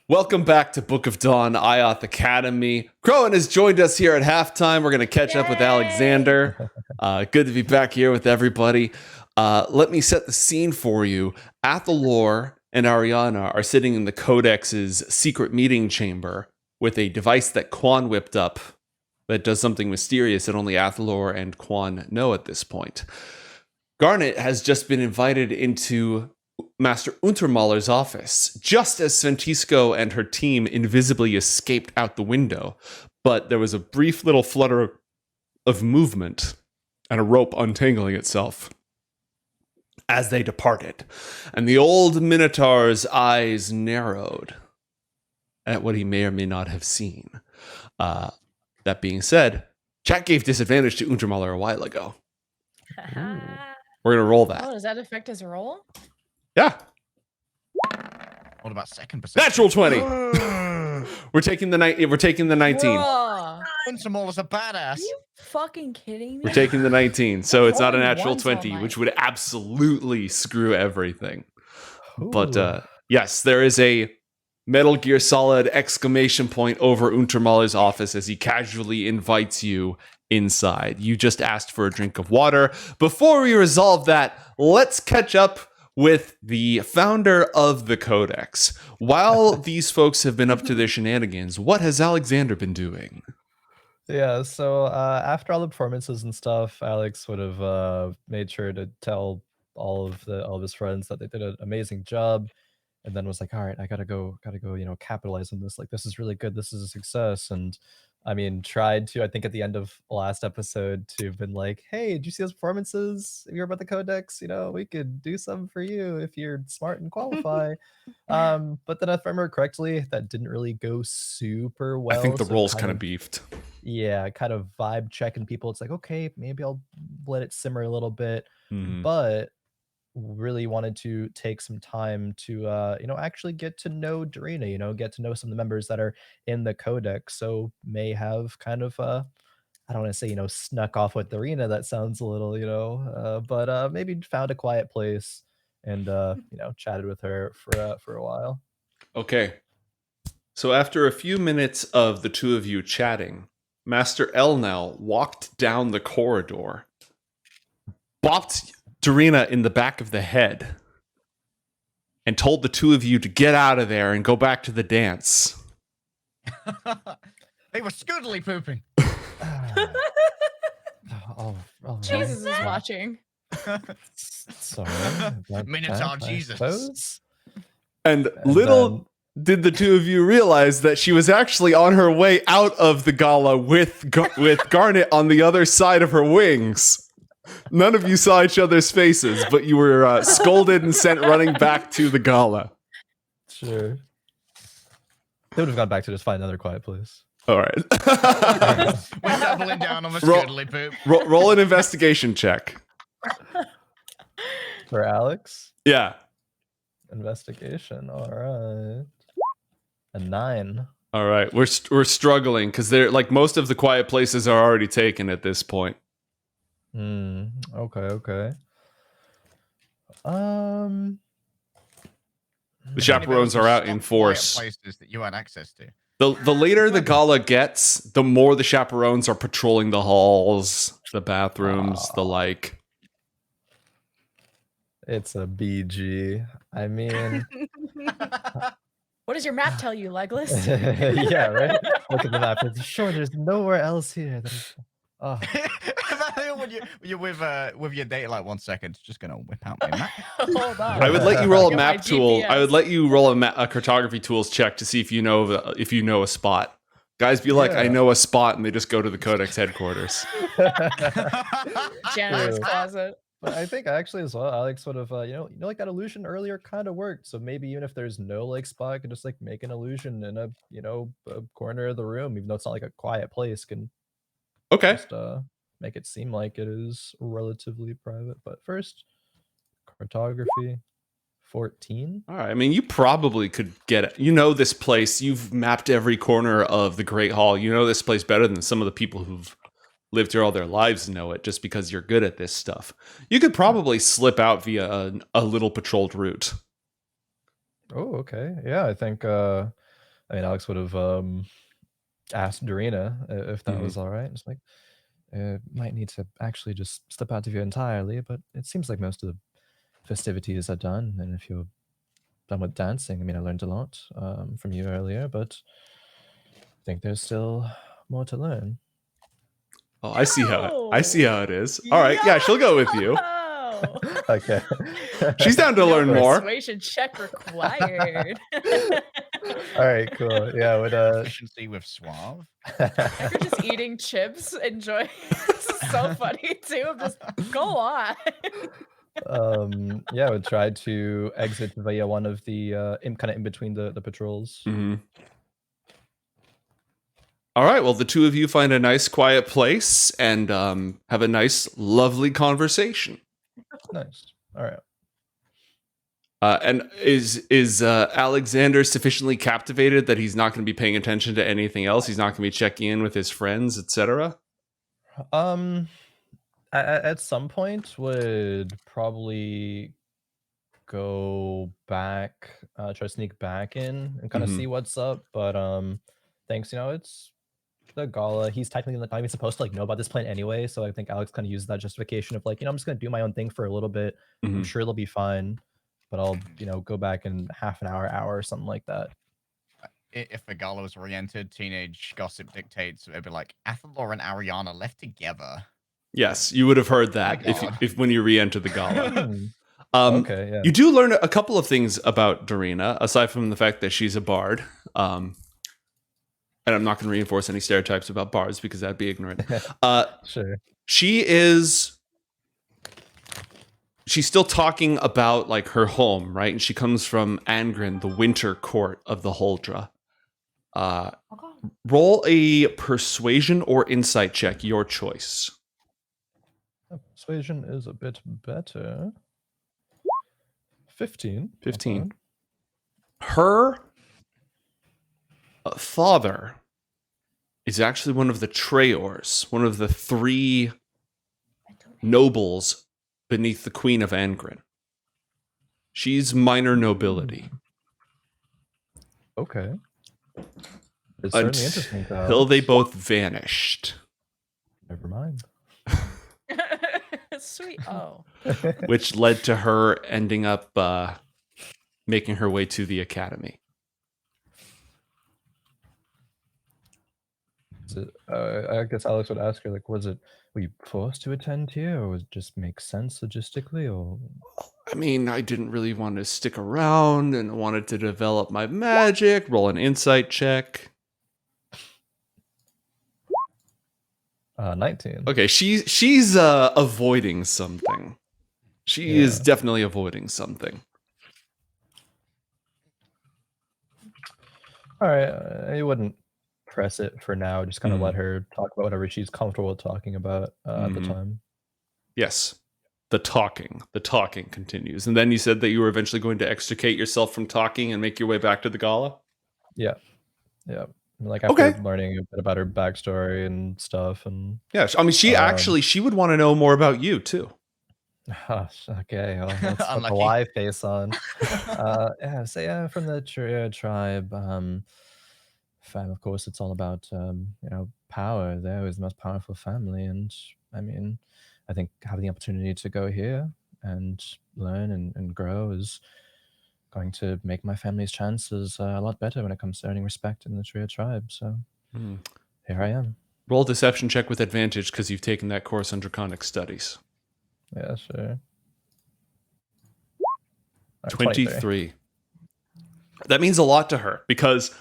Welcome back to Book of Dawn, IOTH Academy. Crowan has joined us here at halftime. We're going to catch up with Alexander. Good to be back here with everybody. Let me set the scene for you. Athalor and Arianna are sitting in the Codex's secret meeting chamber with a device that Quan whipped up that does something mysterious that only Athalor and Quan know at this point. Garnet has just been invited into Master Untermaller's office, just as Sventisko and her team invisibly escaped out the window. But there was a brief little flutter of movement and a rope untangling itself as they departed. And the old Minotaur's eyes narrowed at what he may or may not have seen. That being said, chat gave disadvantage to Untermaller a while ago. We're going to roll that. Oh, does that affect his roll? Yeah. What about second percent? Natural 20. We're taking the 19. Untermaller's a badass. Are you fucking kidding me? We're taking the 19. So it's not a natural One's all 20, mine. which would absolutely screw everything. Ooh. But yes, there is a Metal Gear Solid exclamation point over Untermaller's office as he casually invites you inside. You just asked for a drink of water. Before we resolve that, let's catch up with the founder of the Codex. While these folks have been up to their shenanigans, what has Alexander been doing? Yeah, so after all the performances and stuff, Alex would have made sure to tell all of his friends that they did an amazing job, and then was like, all right, I gotta go, capitalize on this. Like, this is really good. This is a success. And I mean, tried to, I think at the end of last episode, to have been like, hey, did you see those performances? If you're about the Codex, we could do something for you if you're smart and qualify. But then if I remember correctly, that didn't really go super well. I think the so role's kind of beefed. Yeah, kind of vibe checking people. It's like, okay, maybe I'll let it simmer a little bit. Mhm. But really wanted to take some time to actually get to know Darina, get to know some of the members that are in the Codex. So may have kind of I don't want to say snuck off with Darina. That sounds a little but maybe found a quiet place and chatted with her for a while. Okay. So after a few minutes of the two of you chatting, Master Elnell walked down the corridor, bopped Darina in the back of the head, and told the two of you to get out of there and go back to the dance. They were scootily pooping. Jesus is watching. Sorry. Minotaur Jesus. And little did the two of you realize that she was actually on her way out of the gala with Garnet on the other side of her wings. None of you saw each other's faces, but you were scolded and sent running back to the gala. Sure. They would have gone back to just find another quiet place. All right. We're doubling down on the scootily poop. Roll an investigation check. For Alex? Yeah. Investigation. All right. A 9. All right. We're struggling because they're like most of the quiet places are already taken at this point. Okay. The chaperones are out in force. Places that you had access to. The later the gala gets, the more the chaperones are patrolling the halls, the bathrooms, the like. It's a BG. I mean, What does your map tell you, Legless? yeah, right. Look at the map. It's sure there's nowhere else here. Oh. when you're with your data, like 1 second, just gonna whip out my map. Hold on. I would let you roll a Get my map tool. GPS. I would let you roll a cartography tools check to see if you know a spot. Guys be like, Yeah. I know a spot, and they just go to the Codex headquarters. Janitor's True. closet. But I think actually as well, Alex would have, like that illusion earlier kind of worked. So maybe even if there's no like spot, I could just like make an illusion in a corner of the room, even though it's not like a quiet place. Can Okay. just make it seem like it is relatively private. But first, cartography, 14. All right. I mean, you probably could get it. You know this place. You've mapped every corner of the Great Hall. You know this place better than some of the people who've lived here all their lives know it, just because you're good at this stuff. You could probably slip out via a little patrolled route. Oh, okay. Yeah, I think I mean, Alex would have asked Darina if that was all right. It's like, might need to actually just step out of you entirely, but it seems like most of the festivities are done. And if you're done with dancing, I mean, I learned a lot from you earlier, but I think there's still more to learn. Oh, I see how it is. All right, yeah, she'll go with you. Yo! Okay. She's down to learn more. Persuasion check required. All right, cool. Yeah, would Efficiency with suave. You're just eating chips, enjoying. This is so funny too. Just go on. yeah, would try to exit via one of the kind of in between the patrols. All right, well, the two of you find a nice quiet place and have a nice, lovely conversation. Nice. All right. And is Alexander sufficiently captivated that he's not going to be paying attention to anything else? He's not going to be checking in with his friends, etc. At some point, would probably go back, try to sneak back in and kind of see what's up. But thanks, it's the gala. He's technically not even supposed to like know about this plan anyway. So I think Alex kind of used that justification of like, I'm just gonna do my own thing for a little bit. I'm sure it'll be fine, but I'll go back in half an hour or something like that. If the gala was re-entered, teenage gossip dictates it'd be like Athalor and Arianna left together. Yes, you would have heard that if when you re-enter the gala. Okay, yeah. You do learn a couple of things about Darina, aside from the fact that she's a bard. And I'm not going to reinforce any stereotypes about bards because that'd be ignorant. Sure. She's still talking about like her home, right? And she comes from Angren, the winter court of the Huldra. Roll a persuasion or insight check, your choice. Persuasion is a bit better. 15. 15. Her father is actually one of the Traors, one of the 3 nobles beneath the Queen of Angren. She's minor nobility. Okay. It's certainly interesting. Until they both vanished. Never mind. Sweet. Oh. Which led to her ending up making her way to the academy. I guess Alex would ask her, like, were you forced to attend here, or was it just make sense logistically, or? I mean, I didn't really want to stick around and wanted to develop my magic, roll an insight check. 19. Okay, she's avoiding something. She is definitely avoiding something. All right, you wouldn't press it for now. Just kind of let her talk about whatever she's comfortable talking about at the time. Yes, the talking continues. And then you said that you were eventually going to extricate yourself from talking and make your way back to the gala? Yeah. Like after learning a bit about her backstory and stuff, and yeah, I mean, she would want to know more about you too. Okay, well, let's put the lie face on. From the tribe. Fam, of course, it's all about power. They're always the most powerful family, and I mean, I think having the opportunity to go here and learn and grow is going to make my family's chances a lot better when it comes to earning respect in the Trio tribe. So here I am. Roll a deception check with advantage because you've taken that course on Draconic Studies. Yeah, sure. 23. That means a lot to her because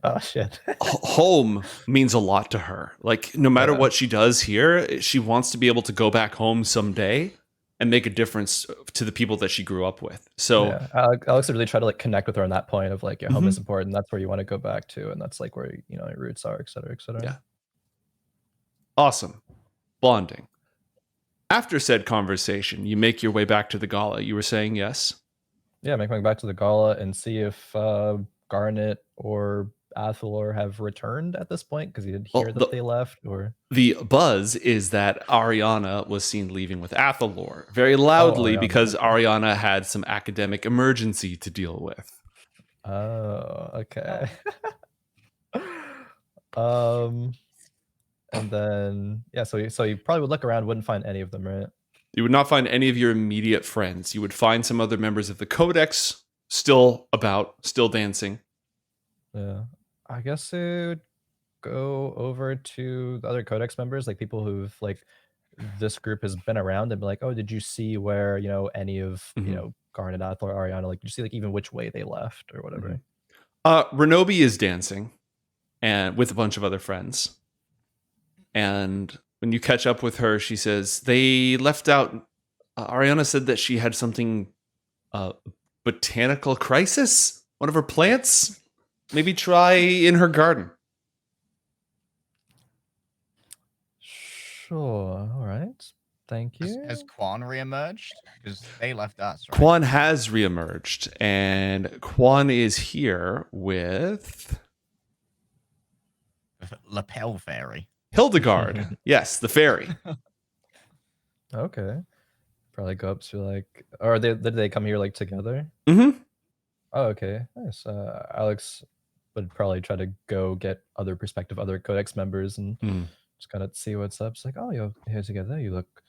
oh shit. Home means a lot to her. Like no matter what she does here, she wants to be able to go back home someday and make a difference to the people that she grew up with. So Alex would really try to like connect with her on that point of like your home is important. That's where you want to go back to, and that's like where your roots are, et cetera, et cetera. Yeah. Awesome. Bonding. After said conversation, you make your way back to the gala. You were saying yes? Yeah, make my way back to the gala and see if Garnet or Athalor have returned at this point, because he didn't hear that they left. Or the buzz is that Arianna was seen leaving with Athalor very loudly because Arianna had some academic emergency to deal with. Oh, okay. um, and then yeah, so you probably would look around, wouldn't find any of them, right? You would not find any of your immediate friends. You would find some other members of the Codex still about, still dancing. Yeah, I guess it would go over to the other Codex members, like people who've like this group has been around, and be like, oh, did you see where any of Garnet, Athalor, Arianna, like did you see like even which way they left or whatever? Renobi is dancing and with a bunch of other friends. And when you catch up with her, she says they left out. Arianna said that she had something, botanical crisis, one of her plants. Maybe try in her garden. Sure. All right. Thank you. Has Quan reemerged? Because they left us, right? Quan has reemerged, and Quan is here with Lapel Fairy. Hildegard. Yes, the fairy. Okay. Probably go up to like, or did they come here like together? Mm-hmm. Oh, okay. Nice. Alex would probably try to go get other perspective, other Codex members, and just kind of see what's up. It's like, oh, you're here together. You look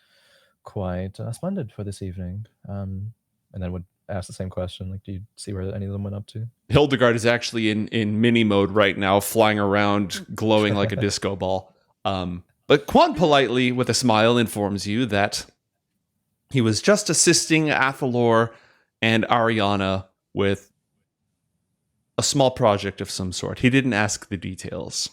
quite splendid for this evening. And then would ask the same question, like, do you see where any of them went up to? Hildegard is actually in mini mode right now, flying around, glowing like a disco ball. But Quan politely, with a smile, informs you that he was just assisting Athalor and Arianna with a small project of some sort. He didn't ask the details.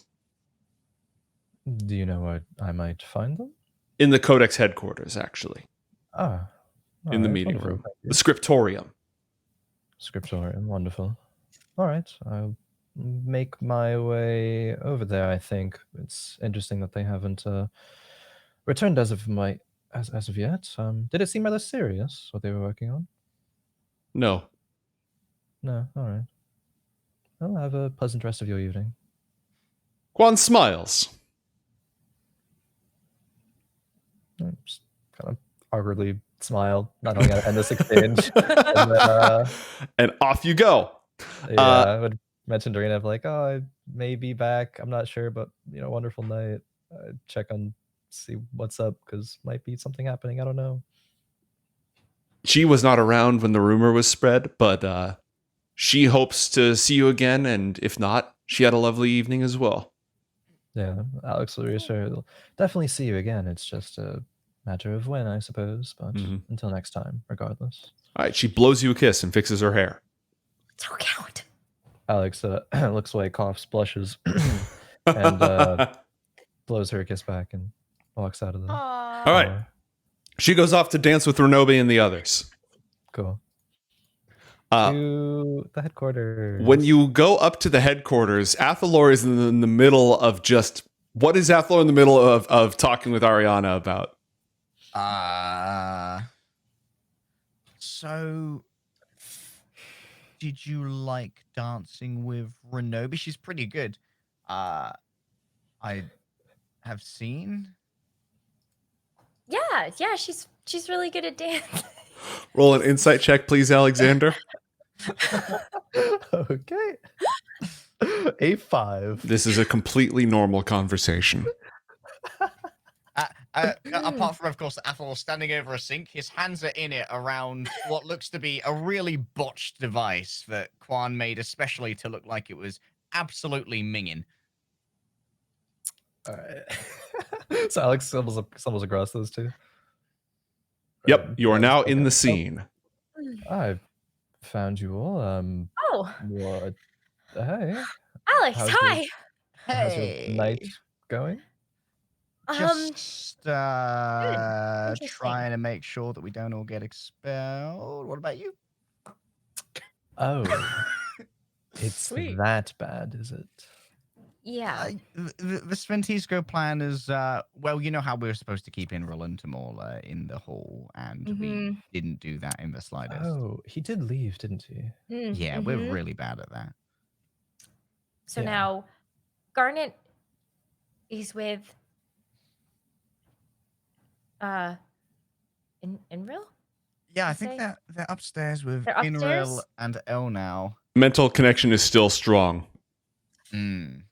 Do you know where I might find them? In the Codex headquarters, actually. Ah. In the alright, meeting wonderful, room. thank you. The scriptorium. Scriptorium, wonderful. All right, I'll make my way over there. I think it's interesting that they haven't returned as of yet. Did it seem rather serious what they were working on? No. No. All right. Well, have a pleasant rest of your evening. Quan smiles. Just kind of awkwardly smile, not knowing how to end this exchange. And, and off you go. yeah, I would mention during it, like, oh, I may be back. I'm not sure, but wonderful night. Check on, see what's up, because might be something happening. I don't know. She was not around when the rumor was spread, but she hopes to see you again, and if not, she had a lovely evening as well. Yeah, Alex will reassure. He'll definitely see you again. It's just a matter of when, I suppose. But until next time, regardless. All right, she blows you a kiss and fixes her hair. So cute. Alex looks away, coughs, blushes, and blows her a kiss back and walks out of the. Aww. All right. She goes off to dance with Renobi and the others. Cool. To the headquarters. When you go up to the headquarters, Athalor is in the middle of just... What is Athalor in the middle of talking with Arianna about? So, did you like dancing with Renobi? She's pretty good. I have seen. Yeah, she's really good at dance. Roll an insight check, please, Alexander. Okay. A5. This is a completely normal conversation. Apart from, of course, Athalor standing over a sink, his hands are in it around what looks to be a really botched device that Quan made especially to look like it was absolutely minging. All right. So Alex stumbles across those two. Yep, you are now in the scene. I've found you all. Oh, What? Hey. Alex, How's hi. How's your night going? Just Interesting. trying to make sure that we don't all get expelled. What about you? Oh. It's Sweet. that bad, is it? Yeah. The Sventisko plan is, well, you know how we were supposed to keep in Rolantamor in the hall, and we didn't do that in the slightest. Oh, he did leave, didn't he? Yeah, we're really bad at that. So Yeah. now Garnet is with Inril? Yeah, I You think say? they're upstairs with They're Inril upstairs? and El now. Mental connection is still strong. Mm.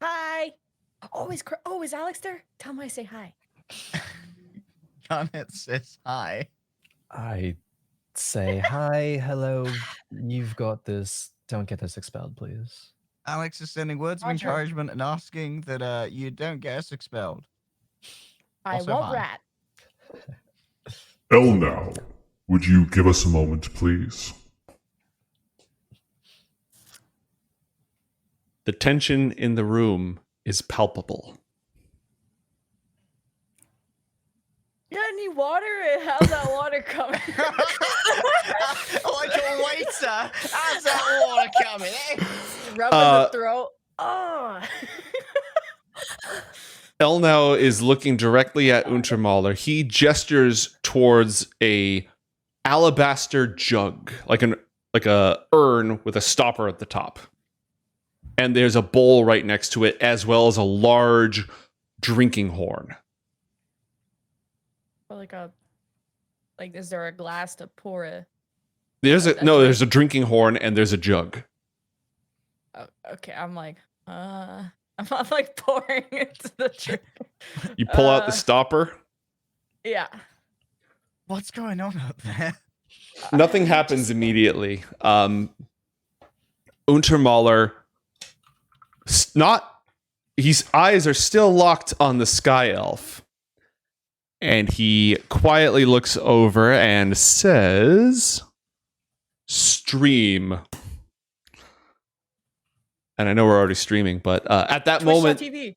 Hi. Oh, is Alex there? Tell him I say hi. Garnet says hi. I say hi, hello. You've got this. Don't get this expelled, please. Alex is sending words of Roger. encouragement and asking that you don't get us expelled. I Also won't hi. rat. Now, would you give us a moment, please? The tension in the room is palpable. You got any water? How's that water coming? Like a waiter. How's that water coming, eh? Rubbing the throat. Oh. Elnau is looking directly at Untermaler. He gestures towards a alabaster jug, like a urn with a stopper at the top. And there's a bowl right next to it, as well as a large drinking horn. Or is there a glass to pour a? There's That's there's a drinking horn and there's a jug. Oh, okay, I'm like pouring into the drink. You pull out the stopper. Yeah. What's going on up there? Nothing happens immediately. Untermaler, his eyes are still locked on the sky elf. And he quietly looks over and says, stream. And I know we're already streaming, but at that moment, TV.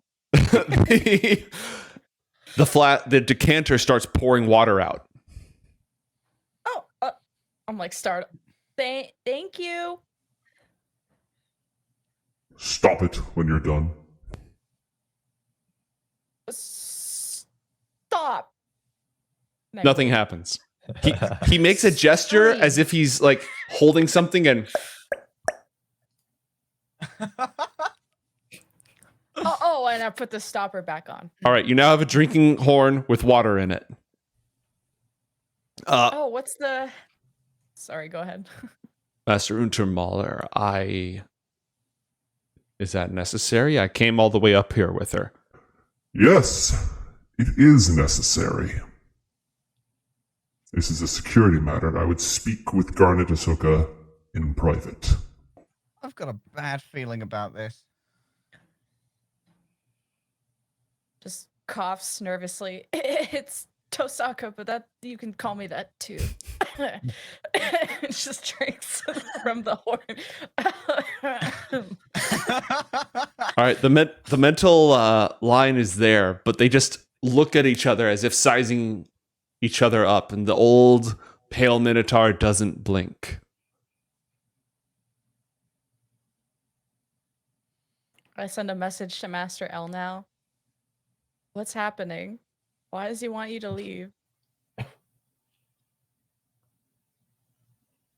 the decanter starts pouring water out. Oh, I'm like start. Thank you. Stop it when you're done. Stop. Nothing happens. He makes a gesture as if he's like holding something and and I put the stopper back on. all right, you now have a drinking horn with water in it. What's the? Sorry, go ahead. Master Untermaler, is that necessary? I came all the way up here with her. Yes, it is necessary. This is a security matter. I would speak with Garnet Ahsoka in private. I've got a bad feeling about this. Just coughs nervously. It's Tosaka, but that you can call me that too. Just drinks from the horn. All right, the mental line is there, but they just look at each other as if sizing each other up, and the old pale minotaur doesn't blink. I send a message to Master L now. What's happening? Why does he want you to leave?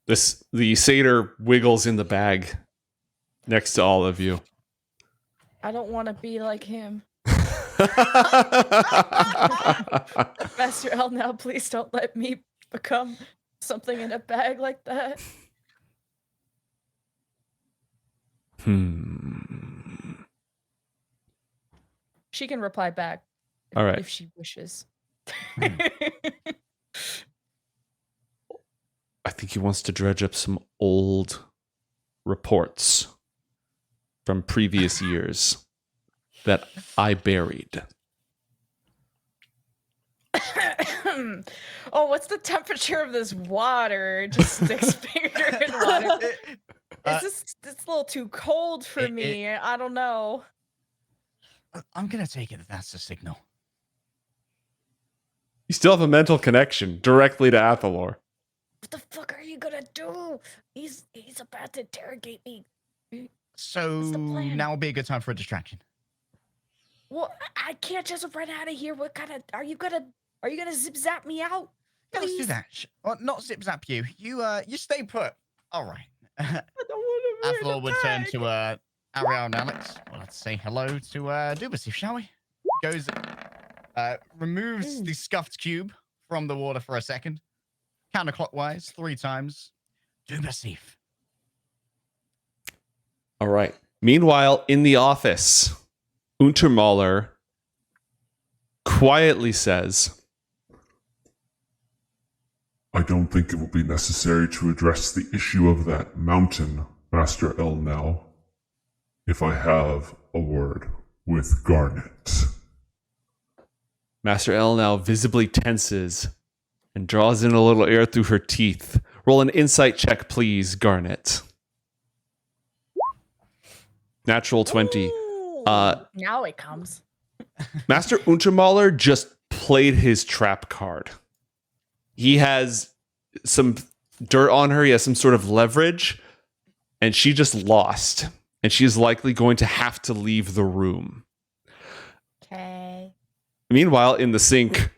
The satyr wiggles in the bag next to all of you. I don't want to be like him. Master L now, please don't let me become something in a bag like that. She can reply back. All right. If she wishes. I think he wants to dredge up some old reports from previous years that I buried. Oh, what's the temperature of this water? Just sticks finger in water. It's a little too cold for me. I don't know. I'm gonna take it that's a signal. You still have a mental connection directly to Athalor. What the fuck are you gonna do? He's about to interrogate me. So now would be a good time for a distraction. Well, I can't just run out of here. What kind of are you gonna zip zap me out? Yeah, let's do that. Well, not zip zap you. You stay put. All right. I don't want to. Athalor would turn to Arianna and Alex. Well, let's say hello to Dubasif, shall we? Goes, removes the scuffed cube from the water for a second. Counterclockwise, 3 times. Dubasif. All right. Meanwhile, in the office, Untermaler quietly says, I don't think it will be necessary to address the issue of that mountain, Master L now, if I have a word with Garnet. Master L now visibly tenses and draws in a little air through her teeth. Roll an insight check, please, Garnet. Natural 20. Ooh, now it comes. Master Untermaler just played his trap card. He has some dirt on her. He has some sort of leverage, and she just lost. And she's likely going to have to leave the room. Okay. Meanwhile, in the sink,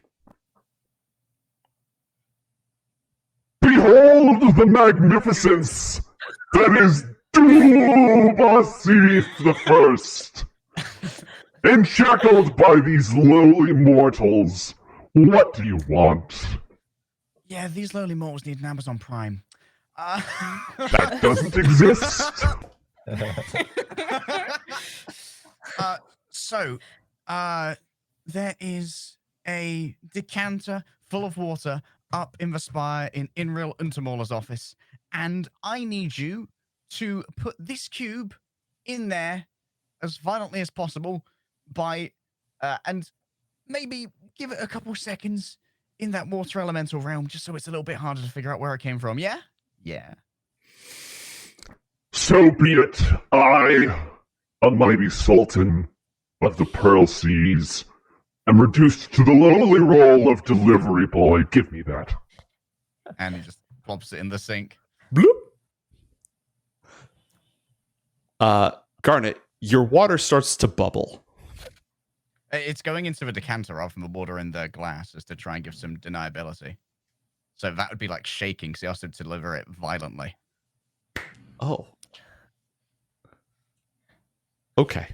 Behold the magnificence that is Dubasif the First! Enshackled by these lowly mortals, what do you want? Yeah, these lowly mortals need an Amazon Prime. That doesn't exist. There is a decanter full of water up in the spire in real Untermaler's office, and I need you to put this cube in there as violently as possible and maybe give it a couple seconds in that water elemental realm, just so it's a little bit harder to figure out where it came from. Yeah? Yeah. So be it. I, a mighty sultan of the Pearl Seas, am reduced to the lowly role of delivery boy. Give me that. And he just plops it in the sink. bloop. Garnet, your water starts to bubble. It's going into the decanter rather than the water in the glass, as to try and give some deniability. So that would be like shaking, because he has to deliver it violently. Oh. Okay.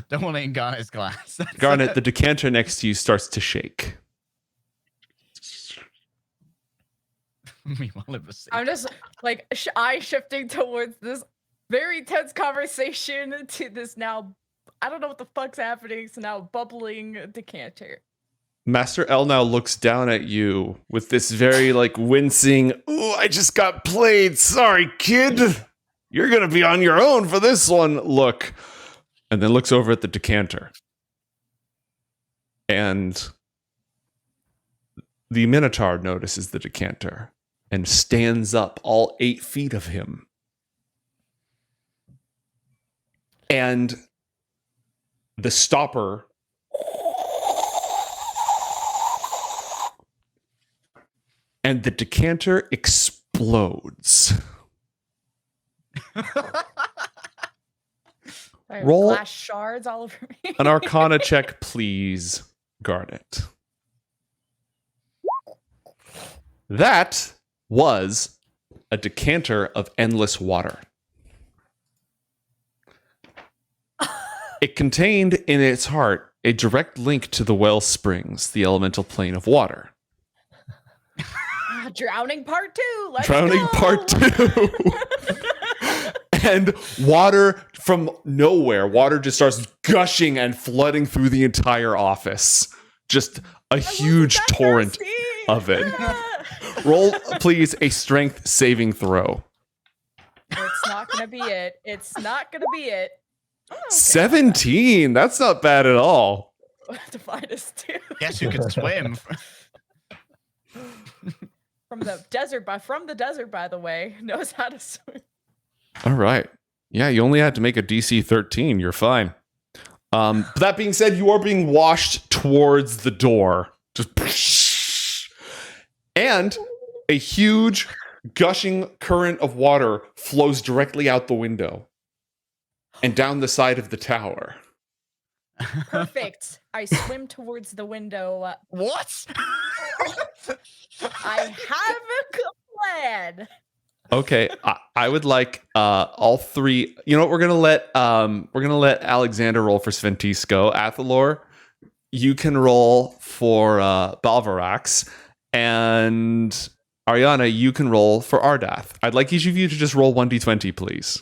Don't want it in Garnet's glass. Garnet, the decanter next to you starts to shake. Meanwhile, it was I'm just like eye shifting towards this very tense conversation to this now. I don't know what the fuck's happening. So now bubbling decanter. Master L now looks down at you with this very like wincing, "Ooh, I just got played. Sorry, kid. You're going to be on your own for this one." Look. And then looks over at the decanter. And the Minotaur notices the decanter and stands up, all 8 feet of him. And the stopper and the decanter explodes. Roll glass shards all over me. an Arcana check, please, Garnet. That was a decanter of endless water. It contained in its heart a direct link to the well springs, the elemental plane of water. Drowning part 2. Let's Drowning go. part 2. And water from nowhere, water just starts gushing and flooding through the entire office. Just a huge torrent of it. Roll, please, a strength saving throw. It's not gonna be it. It's not gonna be it. Oh, okay. 17. That's not bad at all. Divide us 2. Guess who could swim? From the desert, by the way, knows how to swim. All right. Yeah, you only had to make a DC 13. You're fine. But that being said, you are being washed towards the door. Just and a huge gushing current of water flows directly out the window and down the side of the tower. Perfect. I swim towards the window. What? I have a plan. Okay, I would like all three. You know what? We're gonna let Alexander roll for Sventisko. Athalor, you can roll for Balvarax, and Arianna, you can roll for Ardath. I'd like each of you to just roll 1d20, please.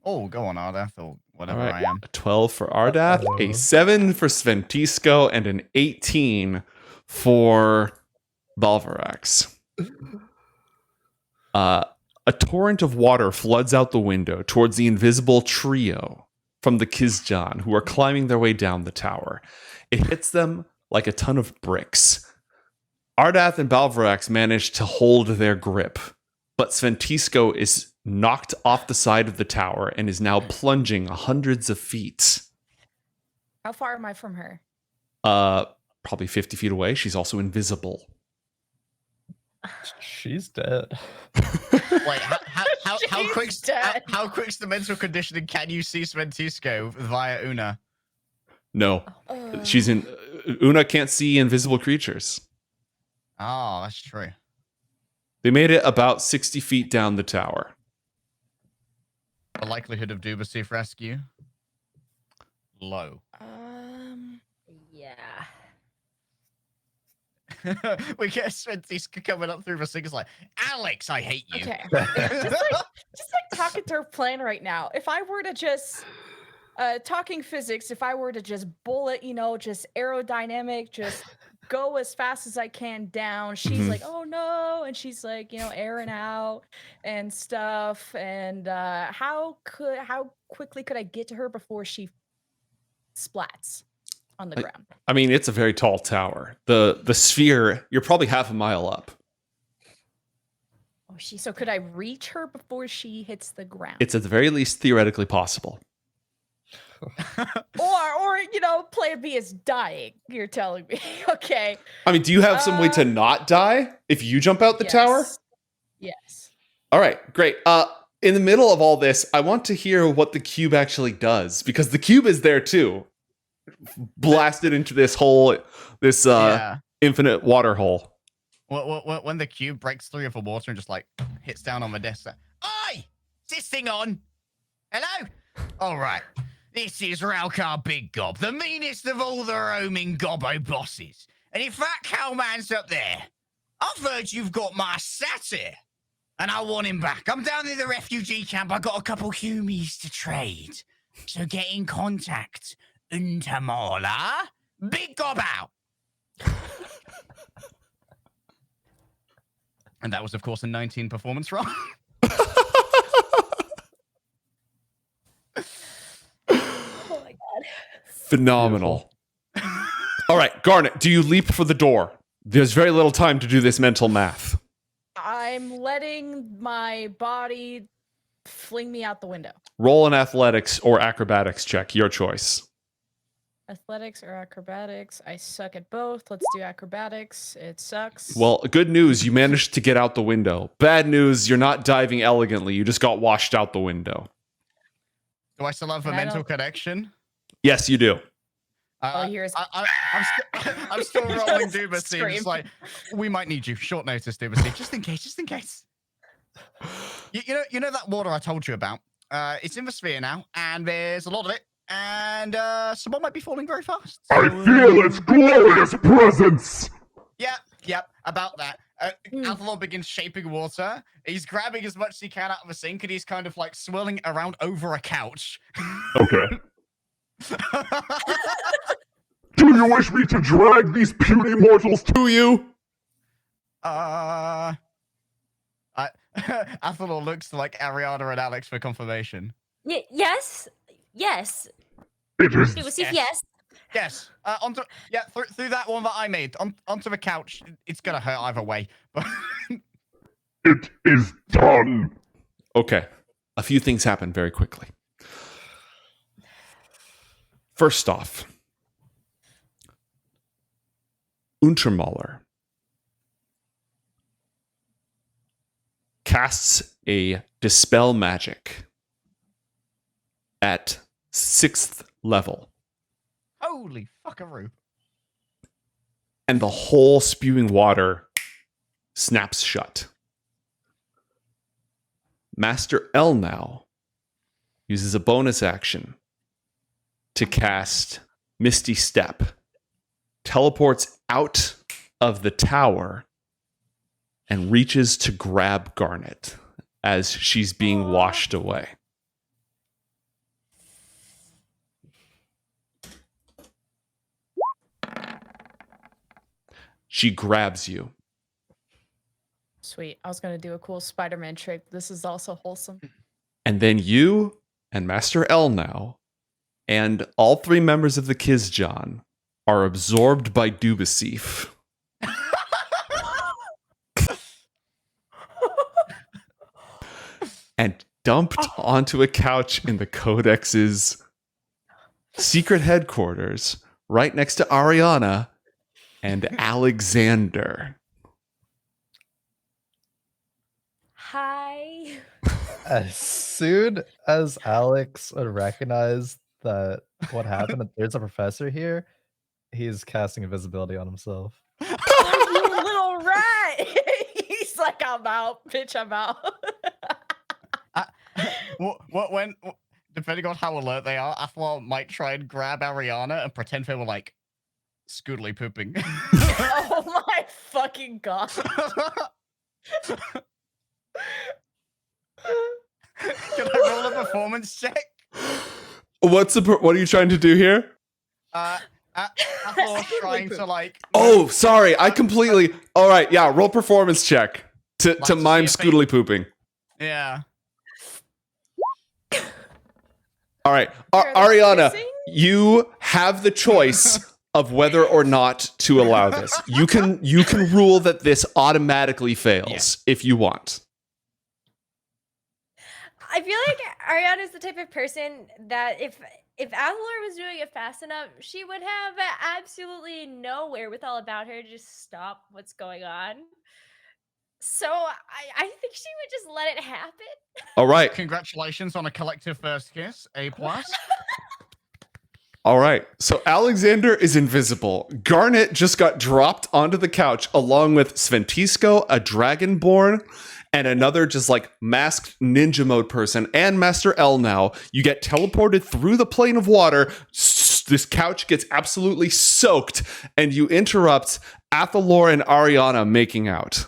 Oh, go on, Ardath, or whatever All right. I am. A 12 for Ardath, a Uh-oh. 7 for Sventisko, and an 18 for Valvarax. A torrent of water floods out the window towards the invisible trio from the Kizjan, who are climbing their way down the tower. It hits them like a ton of bricks. Ardath and Valvarax manage to hold their grip, but Sventisko is knocked off the side of the tower and is now plunging hundreds of feet. How far am I from her? Probably 50 feet away. She's also invisible. She's dead. Wait, how She's quick's dead. how quick's the mental conditioning? Can you see Sventisko via Una? No, she's in. Una can't see invisible creatures. Oh, that's true. They made it about 60 feet down the tower. The likelihood of Dubasif rescue? Low. Yeah. We get Sventisko coming up through the singers like, Alex, I hate you. Okay. just like talking to her plan right now. If I were to just talking physics, if I were to just bullet, just aerodynamic, just go as fast as I can down, she's like, oh no, and she's like, airing out and stuff. And how quickly could I get to her before she splats on the ground? I mean, it's a very tall tower. The sphere, you're probably half a mile up. Oh, so could I reach her before she hits the ground? It's at the very least theoretically possible. or plan B is dying. You're telling me, okay? I mean, do you have some way to not die if you jump out the tower? Yes. All right, great. In the middle of all this, I want to hear what the cube actually does, because the cube is there too, blasted into this hole, this Yeah. infinite water hole. When the cube breaks through the water and just like hits down on the desk, like, oi! Is this thing on? Hello? All right. This is Raukar Big Gob, the meanest of all the roaming gobbo bosses. And if that cowman's up there, I've heard you've got my satyr, and I want him back. I'm down in the refugee camp. I got a couple humies to trade. So get in contact. Untamola, Big Gob out. And that was, of course, a 19 performance roll. Oh my god. Phenomenal. All right, Garnet, do you leap for the door? There's very little time to do this mental math. I'm letting my body fling me out the window. Roll an athletics or acrobatics check, your choice. Athletics or acrobatics? I suck at both. Let's do acrobatics. It sucks. Well, good news, you managed to get out the window. Bad news, you're not diving elegantly. You just got washed out the window. Do I still have a And I mental don't- connection? Yes, you do. Here's I'm still rolling Dubasy. Scream. It's like, we might need you. Short notice, Dubasy. Just in case. You know that water I told you about? It's in the sphere now, and there's a lot of it, and someone might be falling very fast. I So, feel its glorious presence! Yep, about that. Athalor begins shaping water. He's grabbing as much as he can out of the sink, and he's kind of like swirling it around over a couch. Okay. Do you wish me to drag these puny mortals to you? Athalor looks to like Arianna and Alex for confirmation. Yes. Yes. It is. It was Yes. yes. Yes. Through that one that I made onto the couch. It's gonna hurt either way. But It is done. Okay. A few things happen very quickly. First off, Untermaler casts a Dispel Magic at 6th level, holy fuckaroo! and the whole spewing water snaps shut. Master L now uses a bonus action to cast Misty Step teleports out of the tower and reaches to grab Garnet as she's being washed away. She grabs you. Sweet. I was going to do a cool Spider-Man trick. This is also wholesome. And then you and Master L now, and all three members of the Kizjan are absorbed by Dubasif and dumped onto a couch in the Codex's secret headquarters right next to Arianna and Alyxander. Hi. As soon as Alex would recognize that what happened, that there's a professor here, he's casting invisibility on himself. Oh, you little rat! He's like, I'm out, bitch. I'm out. When depending on how alert they are, Athalor might try and grab Arianna and pretend they were like scootily pooping. Oh my fucking god! Can I roll a performance check? What are you trying to do here? Athalor's trying to like. Oh, sorry. I completely. All right. Yeah. Roll performance check to to mime see if they- scootily pooping. Yeah. All right. You're, like, Arianna, kissing? you have the choice of whether or not to allow this. You can rule that this automatically fails if you want. I feel like Arianna is the type of person that if Athalor was doing it fast enough, she would have absolutely no wherewithal about her to just stop what's going on. So I think she would just let it happen. All right. Congratulations on a collective first kiss. A+. All right. So Alyxander is invisible. Garnet just got dropped onto the couch along with Sventisko, a dragonborn, and another just like masked ninja mode person, and Master L now. You get teleported through the plane of water. This couch gets absolutely soaked, and you interrupt Athalor and Arianna making out.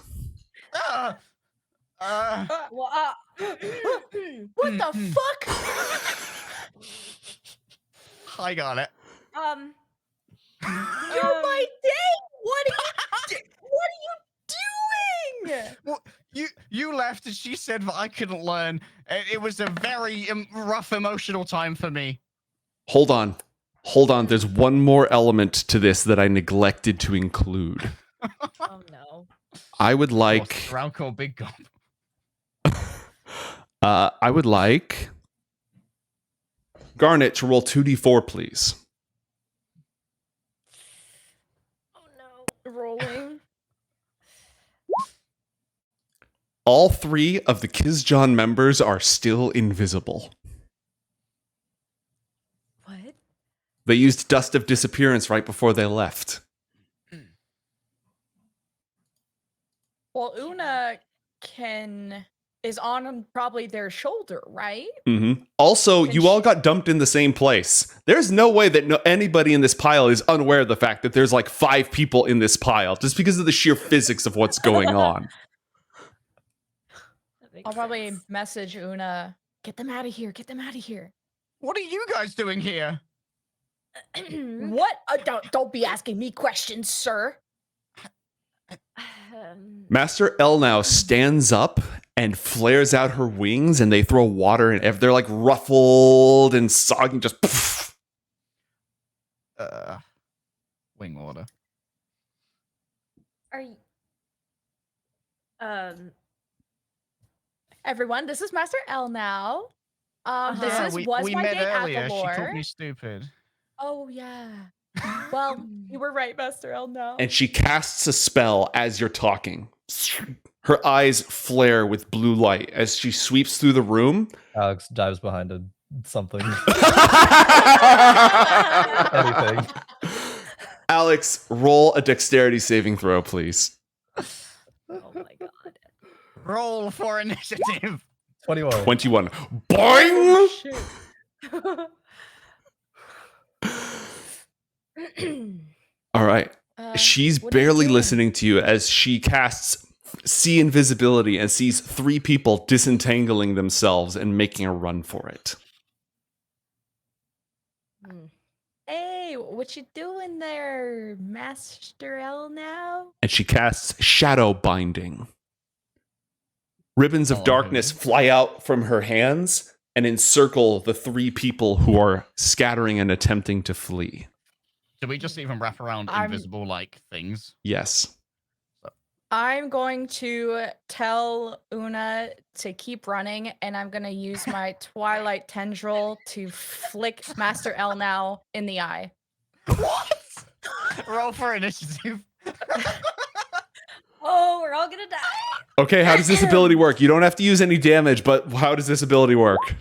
What the fuck? I got it. You're my date. What are you doing? Well, you left and she said that I couldn't learn. It was a very rough emotional time for me. Hold on. There's one more element to this that I neglected to include. Oh no. I would like. Round call, big gulp. I would like Garnet to roll 2d4, please. Oh no. Rolling. All three of the Kizjan members are still invisible. What? They used Dust of Disappearance right before they left. Well, Una is on probably their shoulder, right? Mm-hmm. Also, you all got dumped in the same place. There's no way that anybody in this pile is unaware of the fact that there's like 5 people in this pile, just because of the sheer physics of what's going on. I'll probably message Una. Get them out of here. Get them out of here. What are you guys doing here? What? Don't be asking me questions, sir. Master L now stands up and flares out her wings, and they throw water, and they're like ruffled and soggy, just poof. Wing water. Are you? Everyone, this is Master L now. This Yeah, was we my met date earlier. She called Athalor. me stupid. Oh yeah. Well, you were right, Master L now. And she casts a spell as you're talking. Her eyes flare with blue light as she sweeps through the room. Alex dives behind something. Anything. Anything. Alex, roll a dexterity saving throw, please. Oh my god. Roll for initiative. 21. 21. Boing! Shit. All right. She's what are you barely doing? listening to you as she casts see invisibility and sees 3 people disentangling themselves and making a run for it. Hey, what you doing there, Master L now? And she casts shadow binding. Ribbons of darkness fly out from her hands and encircle the 3 people who are scattering and attempting to flee. Do we just even wrap around invisible like things? Yes. I'm going to tell Una to keep running, and I'm going to use my Twilight Tendril to flick Master L now in the eye. What? Roll for initiative. Oh, we're all gonna die. Okay, how does this ability work? You don't have to use any damage, but how does this ability work?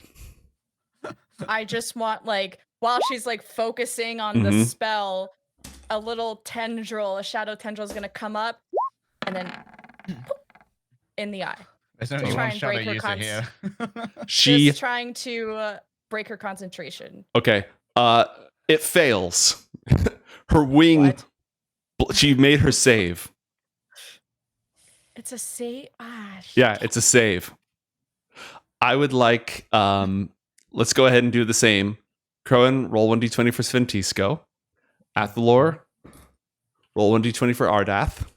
I just want, like, while she's, like, focusing on the spell, a little tendril, a shadow tendril is going to come up and then in the eye. There's only Try one and shadow break her user here. Just trying to break her concentration. Okay. It fails. Her wing. She made her save. It's a save. Yeah, it's a save. I would like. Let's go ahead and do the same. Crowan, roll 1d20 for Sventisko. Athalor, roll 1d20 for Ardath.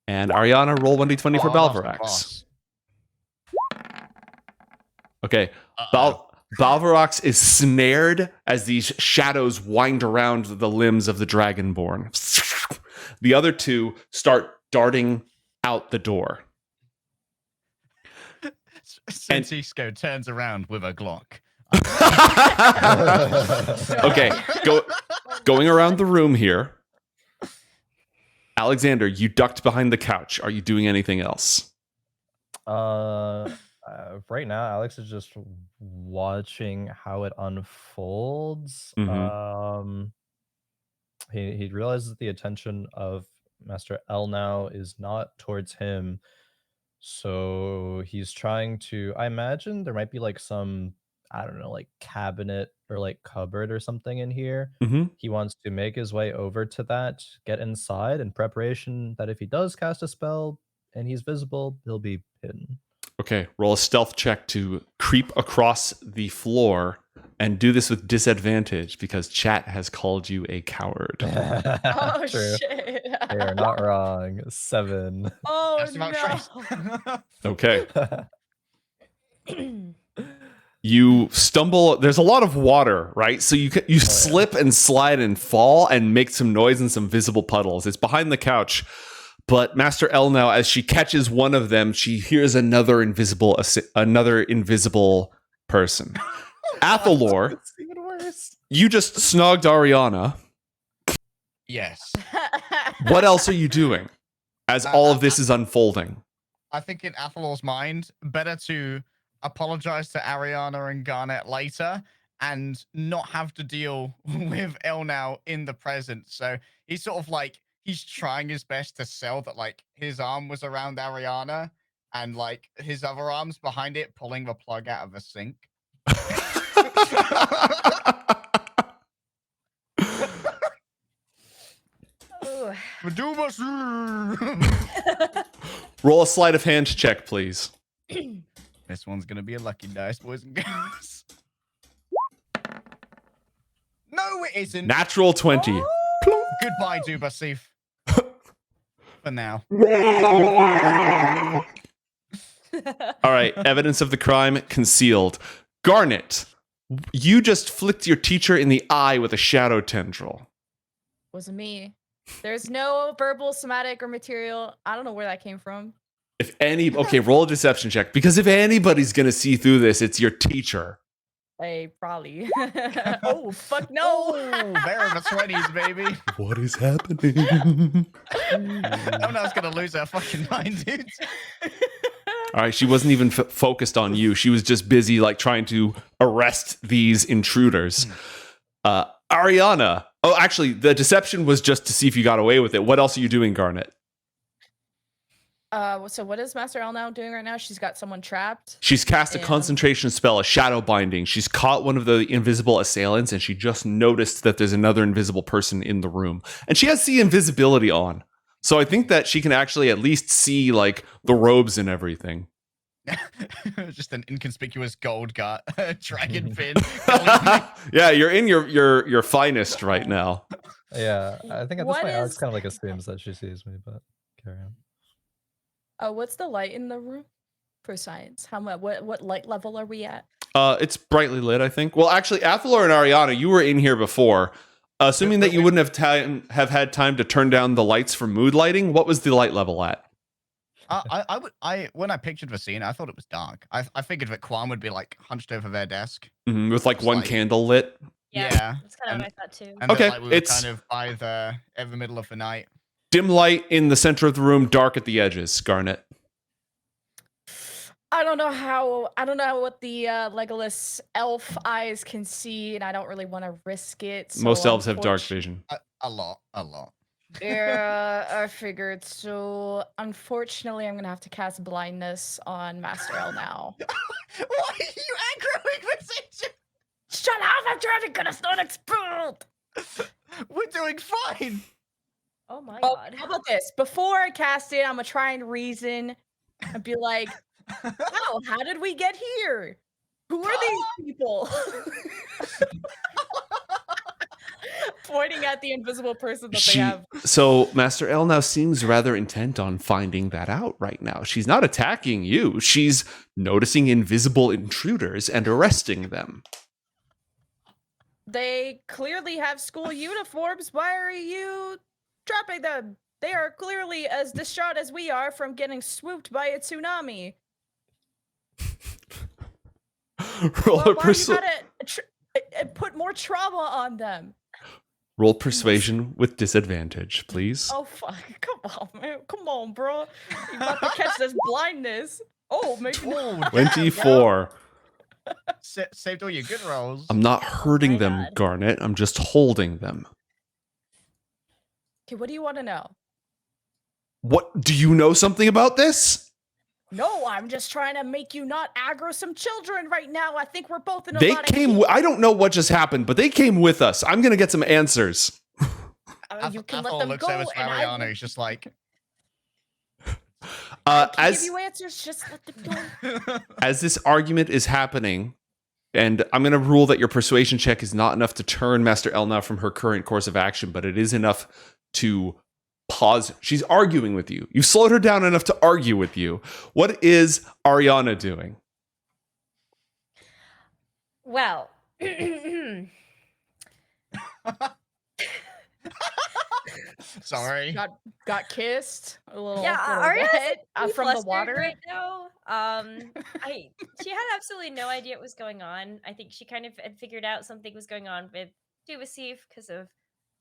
And Arianna, roll 1d20 for Balvarax. Okay. Balvarax is snared as these shadows wind around the limbs of the Dragonborn. The other 2 start darting out the door. Sventisko turns around with a Glock. Okay, going around the room here. Alexander, you ducked behind the couch. Are you doing anything else? Right now, Alex is just watching how it unfolds. He realizes that the attention of Master L now is not towards him. So he's trying to, I imagine there might be like some, I don't know, like cabinet or like cupboard or something in here. He wants to make his way over to that, get inside in preparation that if he does cast a spell and he's visible, he'll be hidden. Okay, roll a stealth check to creep across the floor and do this with disadvantage because chat has called you a coward. Oh, True. shit. They are not wrong. 7. Oh, That's about no. Okay. You stumble. There's a lot of water, right? So you slip and slide and fall and make some noise and some visible puddles. It's behind the couch. But Master L now, as she catches one of them, she hears another invisible person. Athalor, It's even worse. you just snogged Arianna. Yes. What else are you doing as all of this is unfolding? I think in Athalor's mind, better to apologize to Arianna and Garnet later and not have to deal with El now in the present. So he's sort of like, he's trying his best to sell that like his arm was around Arianna and like his other arm's behind it, pulling the plug out of the sink. Roll a sleight of hand check, please. This one's gonna be a lucky dice, boys and girls. No, it isn't. Natural 20. Oh! Goodbye, Dubasif. For now. All right, evidence of the crime concealed. Garnet, you just flicked your teacher in the eye with a shadow tendril. Wasn't me. There's no verbal, somatic, or material. I don't know where that came from. Okay, roll a deception check, because if anybody's gonna see through this, it's your teacher. Hey, probably. Oh, fuck no. Oh, they're in the 20s, baby. What is happening? Ona's gonna lose her fucking mind, dude. All right, she wasn't even focused on you. She was just busy like trying to arrest these intruders. Arianna. Oh, actually, the deception was just to see if you got away with it. What else are you doing, Garnet? So what is Master L now doing right now? She's got someone trapped. She's cast a And- concentration spell, a shadow binding. She's caught one of the invisible assailants, and she just noticed that there's another invisible person in the room. And she has the invisibility on. So I think that she can actually at least see like the robes and everything. Just an inconspicuous gold gut, dragon fin. Yeah, you're in your finest right now. Yeah, I think at this What point Alex is- kind of like assumes that she sees me, but carry on. What's the light in the room for science? How much? What light level are we at? It's brightly lit, I think. Well, actually, Athalor and Arianna, you were in here before. Assuming that you wouldn't have had time to turn down the lights for mood lighting, what was the light level at? When I pictured the scene, I thought it was dark. I figured that Quan would be like hunched over their desk. With like Just one like- candle lit. Yeah, That's kind of what I thought too. and Okay, then, like, we were it's- kind of by the middle of the night. Dim light in the center of the room, dark at the edges. Garnet. I don't know what the Legolas elf eyes can see, and I don't really want to risk it. So Most elves have dark unfortu- vision. A lot. Yeah, I figured. So unfortunately, I'm gonna have to cast blindness on Master L now. Why are you aggroing this issue? Shut up! I'm trying to get us not explode. We're doing fine. Oh my Oh, god. how about this? Before I cast it, I'm gonna try and reason and be like, how did we get here? Who are these people?" Pointing at the invisible person that they have. So Master L now seems rather intent on finding that out right now. She's not attacking you. She's noticing invisible intruders and arresting them. They clearly have school uniforms. Why are you trapping them? They are clearly as distraught as we are from getting swooped by a tsunami. Roll Well, a why you gotta put more trauma on them? roll persuasion with disadvantage, please. Oh fuck! Come on, man! Come on, bro! You about to catch this blindness? Oh, make Oh, 24. Saved all your good rolls. I'm not hurting my them, God. Garnet. I'm just holding them. Okay, what do you want to know? What? Do you know something about this? No, I'm just trying to make you not aggro some children right now. I think we're both in a They lot of came. heat. I don't know what just happened, but they came with us. I'm gonna get some answers. You can let Athol them looks go, over to and I Arianna, will who's just like, I can As give you answers. Just let them go. as this argument is happening, and I'm going to rule that your persuasion check is not enough to turn Master Elna from her current course of action, but it is enough to pause. She's arguing with you. You slowed her down enough to argue with you. What is Arianna doing? Well, sorry. Got kissed a little. yeah, little Arya's wet, pretty from the flustered water. right now. She had absolutely no idea what was going on. I think she kind of had figured out something was going on with Duvasif because of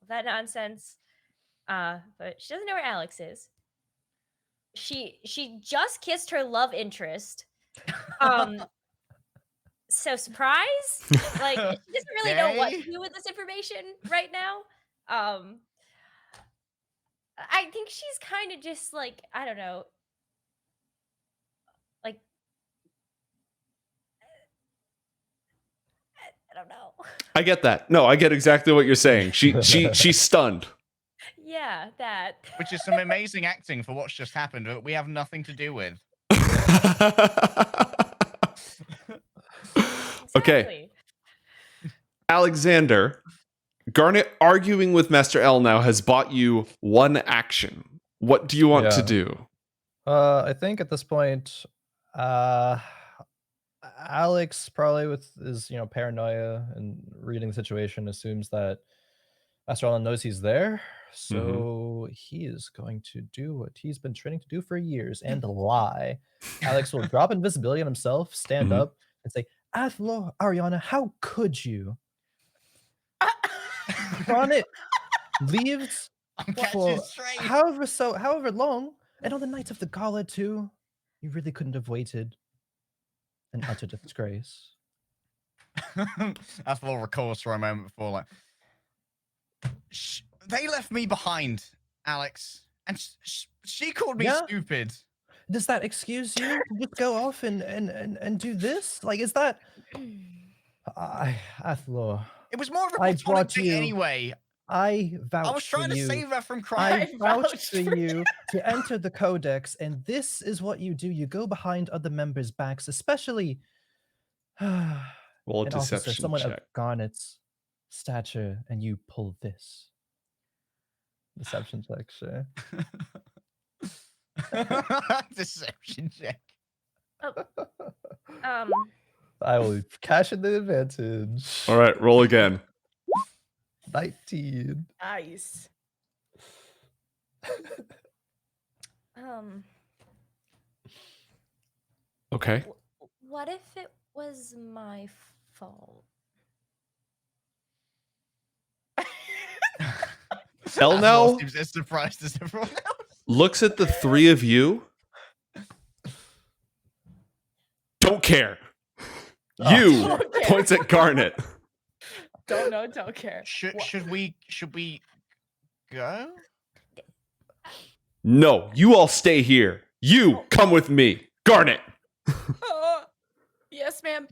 that nonsense. But she doesn't know where Alex is. She just kissed her love interest. So surprise? Like she doesn't really know what to Yay. do with this information right now. I think she's kind of just like, I don't know. Like I don't know. I get that. No, I get exactly what you're saying. She's stunned. Yeah, that. Which is some amazing acting for what's just happened that we have nothing to do with. Okay. Exactly. Alexander, Garnet arguing with Master L now has bought you one action. What do you want to Yeah. do? I think at this point, Alex probably with his paranoia and reading the situation assumes that Master Allen knows he's there, so he is going to do what he's been training to do for years and lie. Alex will drop invisibility on himself, stand Mhm. up, and say, "Athalor, Arianna, how could you?" Garnet leaves I'm for catching straight. however long, and on the night of the gala too. You really couldn't have waited an utter disgrace. Athol recalls for a moment before, like, they left me behind, Alex, and she called me Yeah. stupid. does that excuse you to just go off and do this? Like, is that? Athalor, It was more of a I platonic brought thing you- anyway. I vouch I was trying for to you. save her from crying. I vouch vouched for for you to enter the codex, and this is what you do. You go behind other members' backs, especially an Roll a officer, deception someone of check. Garnet's stature, and you pull this. Deception check, sure. Deception check. I will cash in the advantage. All right, roll again. 19. Nice. Okay. What if it was my fault? Elnell Seems as surprised as everyone else. looks at the three of you. Don't care. You Don't care. points at Garnet. Don't know, don't care. Should we go? No, you all stay here. You come with me. Garnet. Yes, ma'am.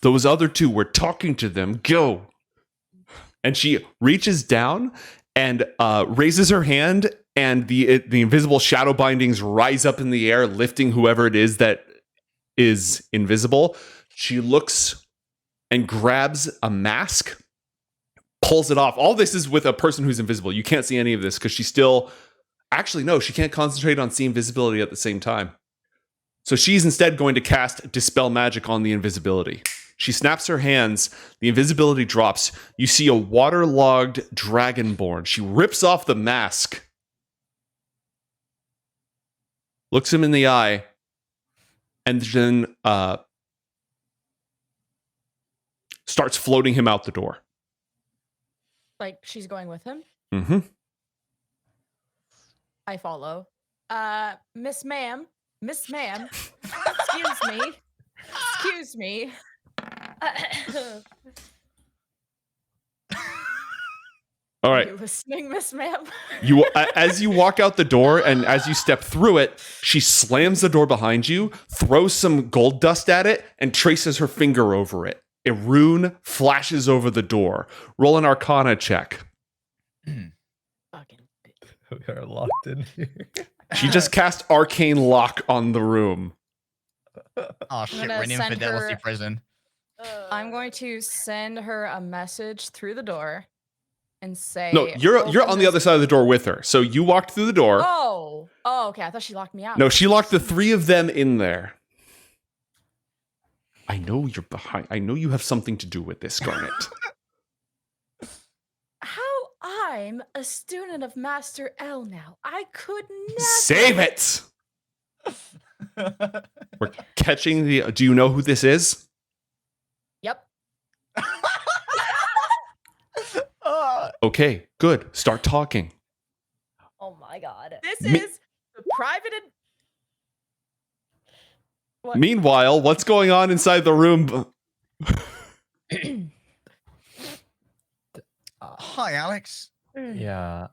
Those other two, we're talking to them. Go. And she reaches down and raises her hand, and the invisible shadow bindings rise up in the air, lifting whoever it is that is invisible. She looks and grabs a mask, pulls it off. All this is with a person who's invisible. You can't see any of this because she's still... Actually, no, she can't concentrate on seeing visibility at the same time. So she's instead going to cast Dispel Magic on the invisibility. She snaps her hands. The invisibility drops. You see a waterlogged dragonborn. She rips off the mask, looks him in the eye, and then starts floating him out the door. Like, she's going with him. Mm-hmm. I follow. Miss ma'am. Excuse me. Excuse me. All Are right. you listening, Miss Ma'am? You, as you walk out the door and as you step through it, she slams the door behind you, throws some gold dust at it, and traces her finger over it. A rune flashes over the door. Roll an Arcana check. Fucking We are locked in here. She just cast Arcane Lock on the room. Oh shit, gonna we're in send infidelity her- prison. I'm going to send her a message through the door and say, No, you're "Open on the this-" other side of the door with her. So you walked through the door. Oh, okay. I thought she locked me out. No, she locked the three of them in there. I know you're behind. I know you have something to do with this, Garnet. How I'm a student of Master L now. I could never. Save it. We're catching the. Do you know who this is? Yep. Okay, good. Start talking. Oh my god. This Me- is the private. What? Meanwhile, what's going on inside the room? Hi, Alex. Yeah,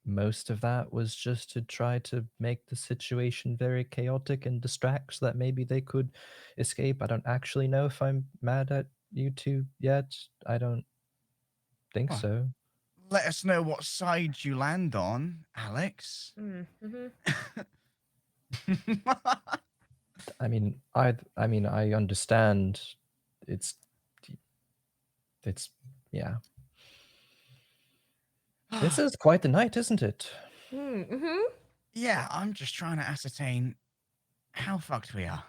most of that was just to try to make the situation very chaotic and distract so that maybe they could escape. I don't actually know if I'm mad at you two yet. I don't think Oh. so. Let us know what side you land on, Alex. Mm-hmm. I mean, I understand. It's yeah. This is quite the night, isn't it? Mm-hmm. Yeah, I'm just trying to ascertain how fucked we are.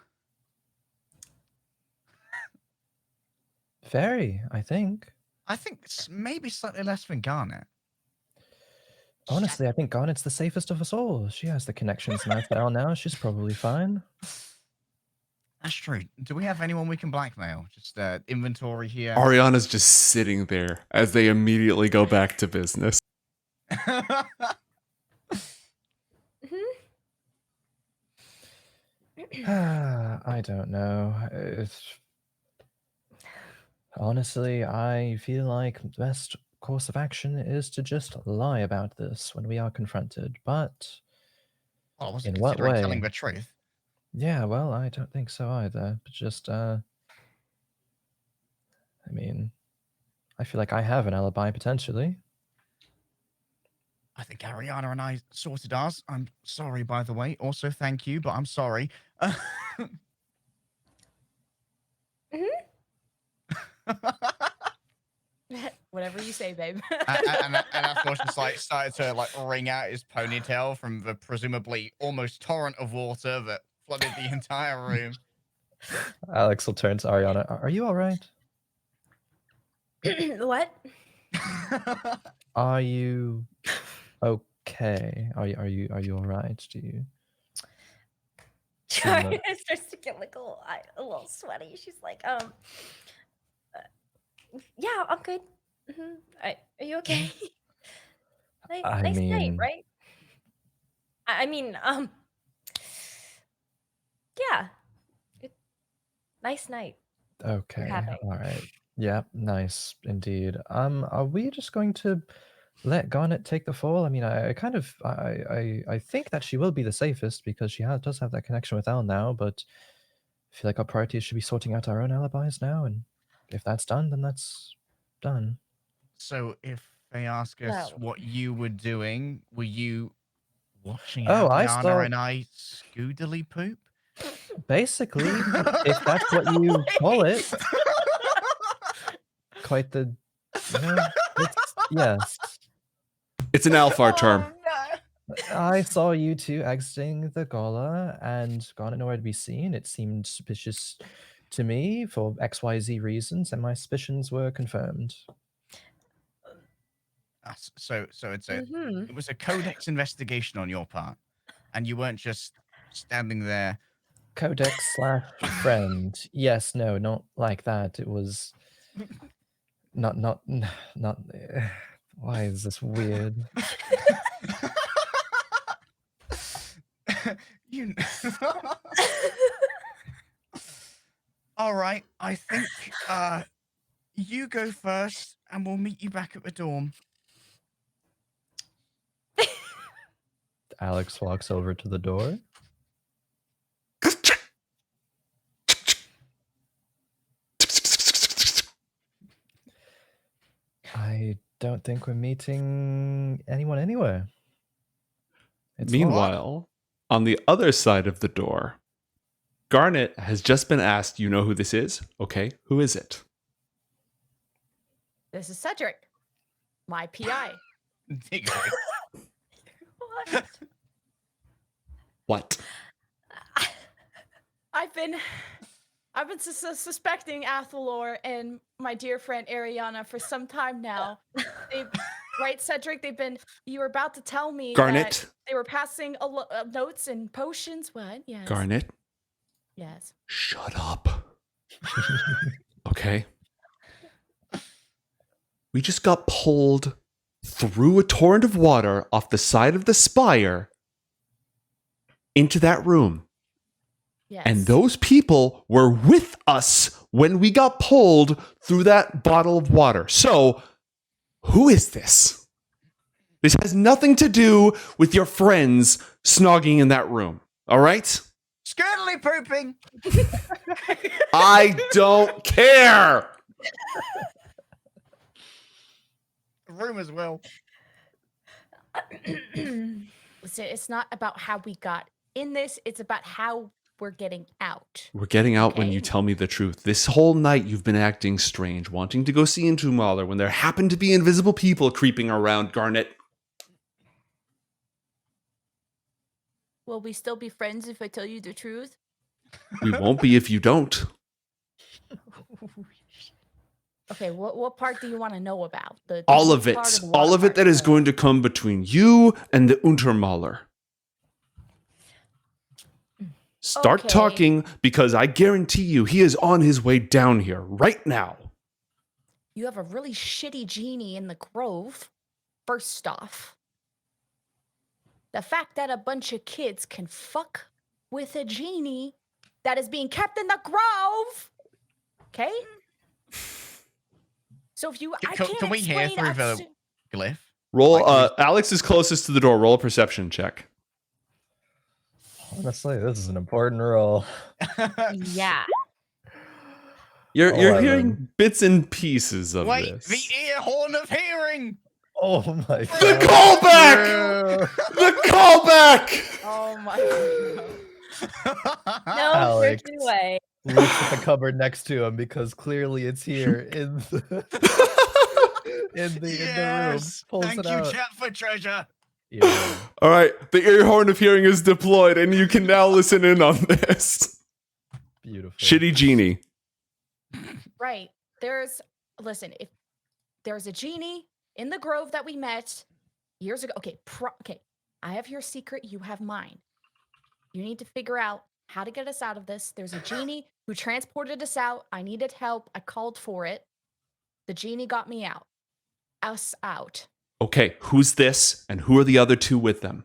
Very, I think. I think it's maybe slightly less than Garnet. Honestly, I think Garnet's the safest of us all. She has the connections now. She's probably fine. That's true. Do we have anyone we can blackmail? Just inventory here. Ariana's just sitting there as they immediately go back to business. I don't know. Honestly, I feel like the best course of action is to just lie about this when we are confronted. But Well, I wasn't In what considering telling way? the truth. Yeah, well, I don't think so either. But just, I mean, I feel like I have an alibi potentially. I think Arianna and I sorted ours. I'm sorry, by the way. Also, thank you, but I'm sorry. Whatever you say, babe. and Athalor just like started to like wring out his ponytail from the presumably almost torrent of water that flooded the entire room. Alex will turn to Arianna. Are you all right? What? Are you okay? Are you all right? Do you? Arianna starts to get like a little sweaty. She's like, yeah, I'm good. Are you okay? I nice night, mean- right? I mean, yeah. Nice night. Okay. having. All right. Yeah. Nice indeed. Are we just going to let Garnet take the fall? I mean, I kind of, I think that she will be the safest because she does have that connection with Al now. But I feel like our priority should be sorting out our own alibis now, and if that's done, then that's done. So if they ask us Well- what you were doing, were you watching Oh, I Arianna saw- and I scoodily poop? Basically, if that's what you call it, quite the, yes. It's an Alfar term. I saw you two exiting the gala and Garnet nowhere to be seen. It seemed suspicious to me for XYZ reasons, and my suspicions were confirmed. So it's a Mhm. it was a codex investigation on your part, and you weren't just standing there. Codex / friend. Yes, no, not like that. It was not. Why is this weird? You. All right, I think you go first, and we'll meet you back at the dorm. Alex walks over to the door. I don't think we're meeting anyone anywhere. It's locked. Meanwhile, on the other side of the door, Garnet has just been asked, you know who this is? Okay, who is it? This is Cedric, my PI. Giggling. What? What? I've been suspecting Athalor and my dear friend Arianna for some time now. Right, Cedric? You were about to tell me Garnet? that they were passing notes and potions. What? Yes. Garnet? Yes. Shut up. Okay. We just got pulled through a torrent of water off the side of the spire into that room. Yes. And those people were with us when we got pulled through that bottle of water. So, who is this? This has nothing to do with your friends snogging in that room. All right? Scurtily pooping. I don't care. The room as well. Listen, it's not about how we got in this. It's about how we're getting out. We're getting out when you Okay. tell me the truth. This whole night you've been acting strange, wanting to go see Intumaler when there happen to be invisible people creeping around, Garnet. Will we still be friends if I tell you the truth? We won't be if you don't. Okay, what part do you want to know about? The All deep of it. part or the All water of it part? that is going to come between you and the Untermaler. Start Okay. talking, because I guarantee you he is on his way down here right now. You have a really shitty genie in the grove. First off, the fact that a bunch of kids can fuck with a genie that is being kept in the grove. Okay? So if you, I can't Can we hear explain through a the s- glyph? Roll. Like, Alex is closest to the door. Roll a perception check. Honestly, this is an important role. Yeah. You're 11. hearing bits and pieces of Wait, this. the ear horn of hearing. Oh my god. The callback! The callback! Oh my god. No Alex. freaking way. Looks at the cupboard next to him because clearly it's here in the in the room. Pulls Thank it you, out. chat, for treasure. Yeah. All right, the ear horn of hearing is deployed, and you can now listen in on this. Beautiful. Shitty genie. Right. Listen, if there's a genie in the grove that we met years ago. Okay, okay. I have your secret, you have mine. You need to figure out how to get us out of this. There's a genie who transported us out. I needed help. I called for it. The genie got me out. Us out. Okay, who's this, and who are the other two with them?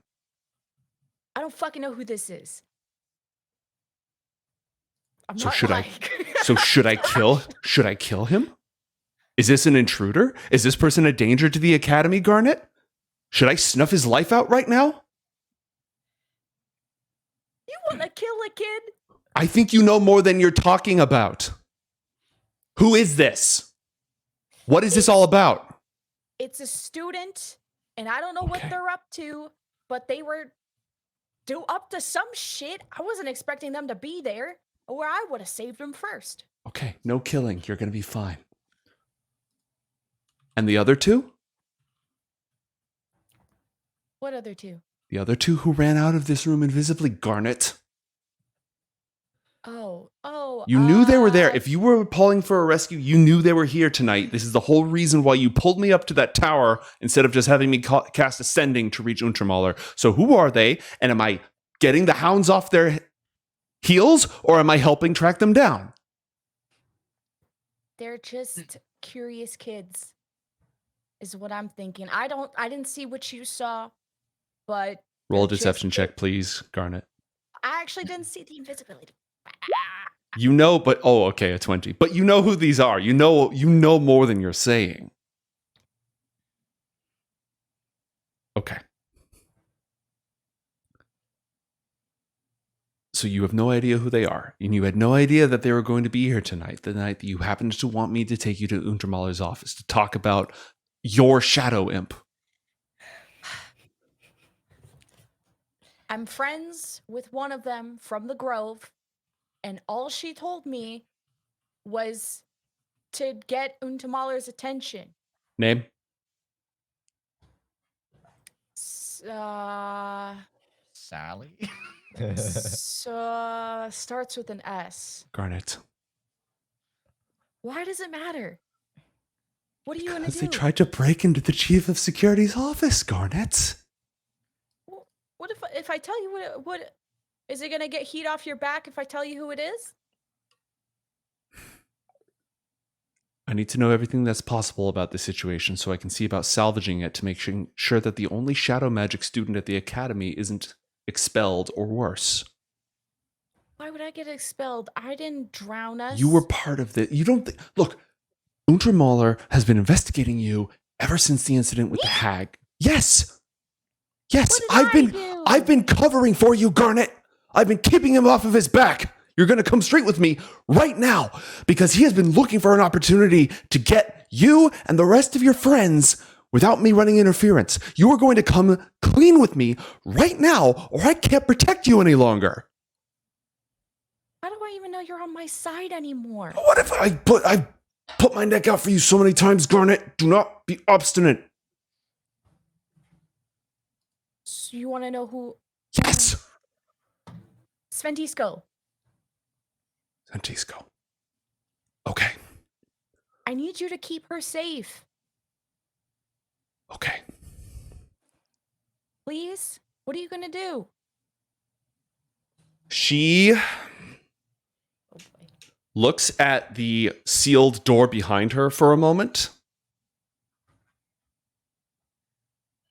I don't fucking know who this is. I'm So not should lying. Should I kill him? Is this an intruder? Is this person a danger to the Academy, Garnet? Should I snuff his life out right now? You want to kill a kid? I think you know more than you're talking about. Who is this? What is this all about? It's a student, and I don't know what Okay. they're up to, but they were up to some shit. I wasn't expecting them to be there, or I would have saved them first. Okay, no killing. You're going to be fine. And the other two? What other two? The other two who ran out of this room invisibly, Garnet. Oh. You knew they were there. If you were calling for a rescue, you knew they were here tonight. This is the whole reason why you pulled me up to that tower instead of just having me cast Ascending to reach Untermaler. So who are they? And am I getting the hounds off their heels, or am I helping track them down? They're just curious kids, is what I'm thinking. I didn't see what you saw, but Roll a they're just deception check, kids. please, Garnet. I actually didn't see the invisibility. You know, but okay, a 20. But you know who these are. You know more than you're saying. Okay. So you have no idea who they are, and you had no idea that they were going to be here tonight, the night that you happened to want me to take you to Untermaler's office to talk about your shadow imp. I'm friends with one of them from the Grove, and all she told me was to get Untermaler's attention. Name? Sally. Starts with an S. Garnet. Why does it matter? What are you gonna Because do? they tried to break into the chief of security's office, Garnet. What if I tell you what is it gonna get heat off your back if I tell you who it is? I need to know everything that's possible about this situation so I can see about salvaging it to make sure that the only shadow magic student at the academy isn't expelled or worse. Why would I get expelled? I didn't drown us. You were part of the. You don't look. Untermaler has been investigating you ever since the incident with the hag. Yes, What did I've been covering for you, Garnet. I've been keeping him off of his back. You're going to come straight with me right now because he has been looking for an opportunity to get you and the rest of your friends without me running interference. You are going to come clean with me right now, or I can't protect you any longer. How do I even know you're on my side anymore? What if I put my neck out for you so many times, Garnet? Do not be obstinate. So you want to know who? Yes. Sventisko. Sventisko. Okay. I need you to keep her safe. Okay. Please? What are you gonna do? She Oh boy. looks at the sealed door behind her for a moment,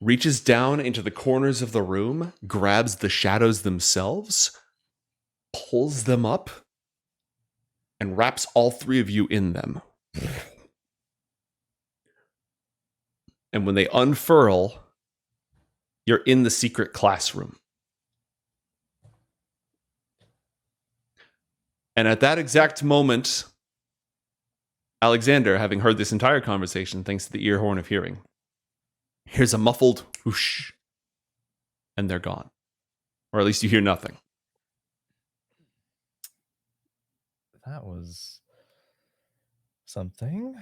reaches down into the corners of the room, grabs the shadows themselves, pulls them up, and wraps all three of you in them. And when they unfurl, you're in the secret classroom. And at that exact moment, Alexander, having heard this entire conversation thanks to the ear horn of hearing, hears a muffled whoosh, and they're gone. Or at least you hear nothing. That was something.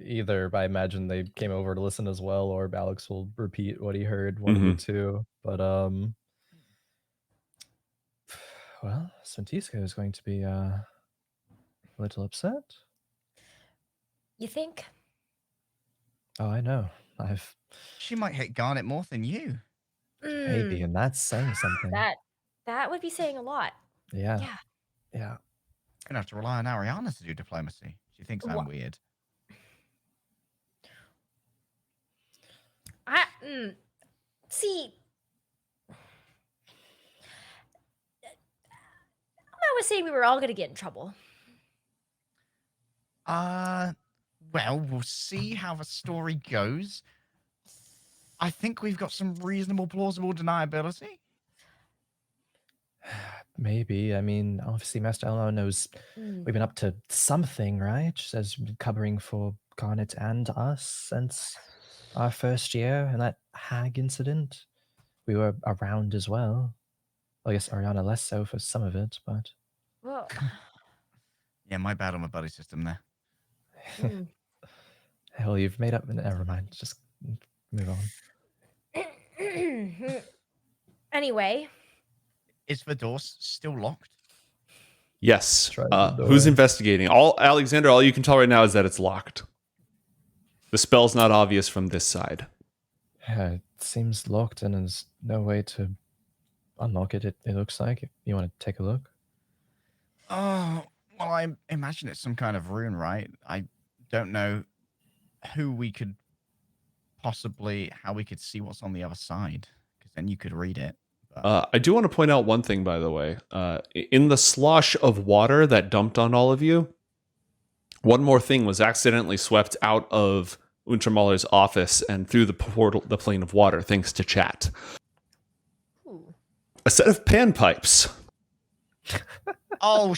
Either I imagine they came over to listen as well, or Alex will repeat what he heard, one of the two. But well, Sventisko is going to be a little upset. You think? Oh, I know. She might hate Garnet more than you. Maybe, and that's saying something. That would be saying a lot. Yeah. Yeah. Yeah. Gonna have to rely on Arianna to do diplomacy. She thinks I'm weird. See, I was saying we were all gonna get in trouble. Well, we'll see how the story goes. I think we've got some reasonable, plausible deniability. Maybe. I mean, obviously, Master Athalor knows we've been up to something, right? As covering for Garnet and us since our first year and that hag incident. We were around as well. Well, I guess Arianna less so for some of it, but... Well, Yeah, my bad on my buddy system there. Hell, you've made up... Never mind. Just move on. Anyway. Is the door still locked? Yes. Try the door. Who's investigating? Alexander, all you can tell right now is that it's locked. The spell's not obvious from this side. Yeah, it seems locked and there's no way to unlock it, it looks like. You want to take a look? Oh, well, I imagine it's some kind of rune, right? I don't know how we could see what's on the other side, because then you could read it. I do want to point out one thing, by the way. In the slosh of water that dumped on all of you, one more thing was accidentally swept out of Untermaller's office and through the plane of water, thanks to chat. Ooh. A set of panpipes. Oh,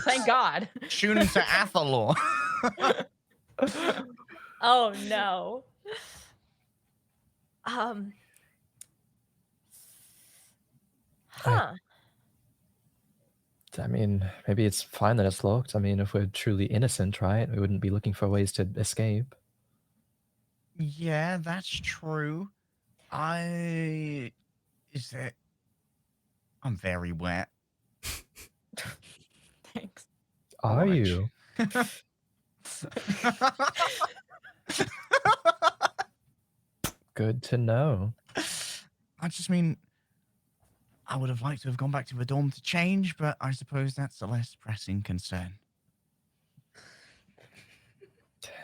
Thank God. tune into Athalor. Oh no. Huh. I mean, maybe it's fine that it's locked. I mean, if we're truly innocent, right? We wouldn't be looking for ways to escape. Yeah, that's true. I'm very wet. Thanks. Are Watch. you? Good to know. I just mean, I would have liked to have gone back to the dorm to change, but I suppose that's a less pressing concern.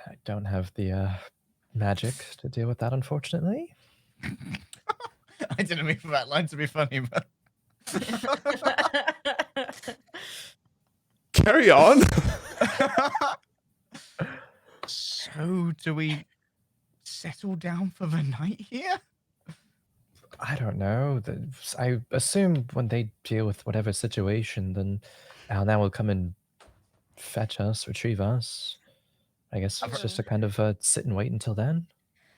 I don't have the magic to deal with that, unfortunately. I didn't mean for that line to be funny, but... Carry on. So, do we settle down for the night here? I don't know. I assume when they deal with whatever situation, then Al will come and fetch us, retrieve us. I guess it's just a kind of sit and wait until then.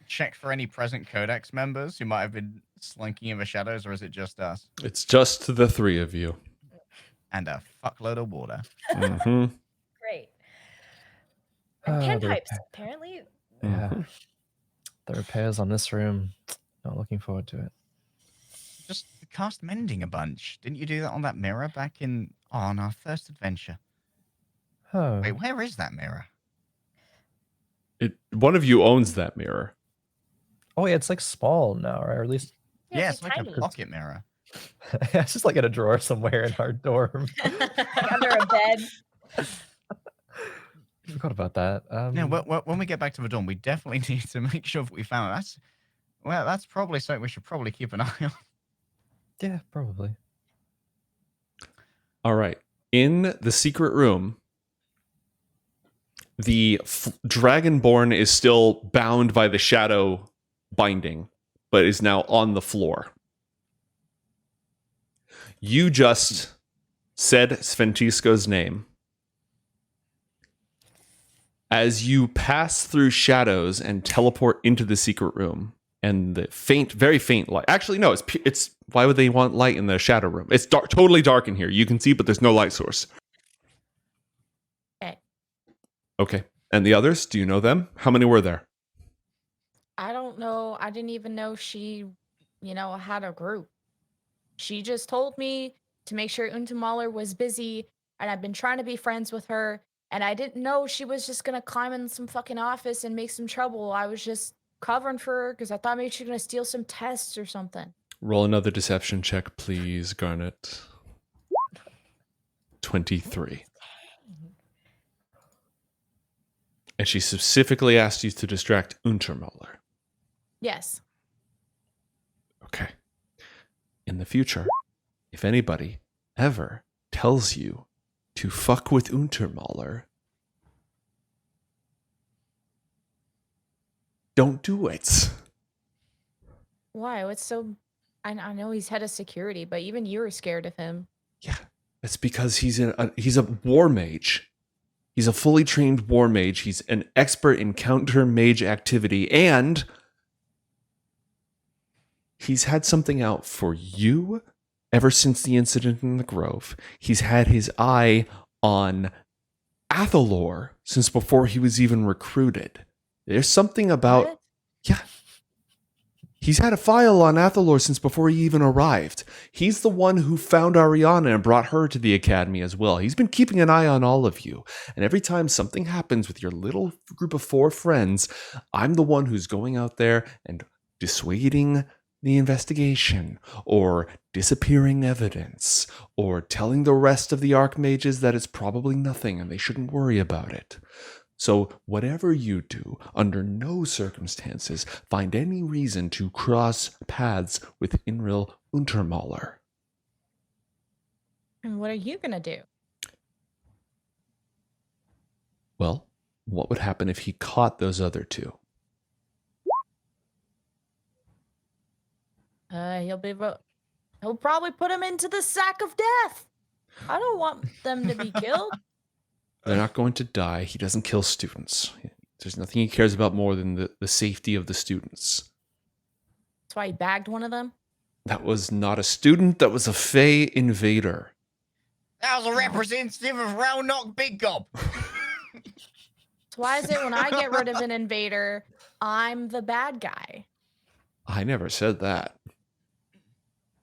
Check for any present Codex members who might have been slinking in the shadows, or is it just us? It's just the three of you. And a fuckload of water. Mm-hmm. Great. Oh, And the panpipes, apparently. Yeah. The repairs on this room, not looking forward to it. Just cast mending a bunch. Didn't you do that on that mirror back on our first adventure? Oh, Wait, where is that mirror? One of you owns that mirror. oh yeah, it's like small now, or at least Yeah, it's like tiny. a pocket mirror. it's just like in a drawer somewhere in our dorm. Like under a bed. Forgot about that. Yeah, when we get back to the dorm, we definitely need to make sure that we found it. That's probably something we should probably keep an eye on. Yeah, probably. All right. In the secret room, the Dragonborn is still bound by the shadow binding, but is now on the floor. You just said Sventisko's name. As you pass through shadows and teleport into the secret room, and the faint, very faint light. Actually, no, it's why would they want light in the shadow room? It's dark, totally dark in here. You can see, but there's no light source. Okay. Okay. And the others, do you know them? How many were there? I don't know. I didn't even know she, had a group. She just told me to make sure Untimaler was busy, and I've been trying to be friends with her, and I didn't know she was just gonna climb in some fucking office and make some trouble. I was just covering for her because I thought maybe she was gonna steal some tests or something. Roll another deception check, please, Garnet. 23. And she specifically asked you to distract Untermuller. Yes. Okay. In the future, if anybody ever tells you to fuck with Untermuller, don't do it. Why? What's so... I know he's head of security, but even you were scared of him. Yeah, it's because he's a war mage. He's a fully trained war mage. He's an expert in counter mage activity, and he's had something out for you ever since the incident in the Grove. He's had his eye on Athalor since before he was even recruited. There's something about... What? Yeah. He's had a file on Athalor since before he even arrived. He's the one who found Arianna and brought her to the academy as well. He's been keeping an eye on all of you. And every time something happens with your little group of 4 friends, I'm the one who's going out there and dissuading the investigation, or disappearing evidence, or telling the rest of the archmages that it's probably nothing and they shouldn't worry about it. So whatever you do, under no circumstances find any reason to cross paths with Inril Untermuller. And what are you gonna do? Well, what would happen if he caught those other 2? He'll probably put him into the sack of death. I don't want them to be killed. They're not going to die. He doesn't kill students. There's nothing he cares about more than the safety of the students. That's why he bagged one of them. That was not a student. That was a Fey invader. That was a representative of Roanoke Big Gob. So why is it when I get rid of an invader, I'm the bad guy? I never said that.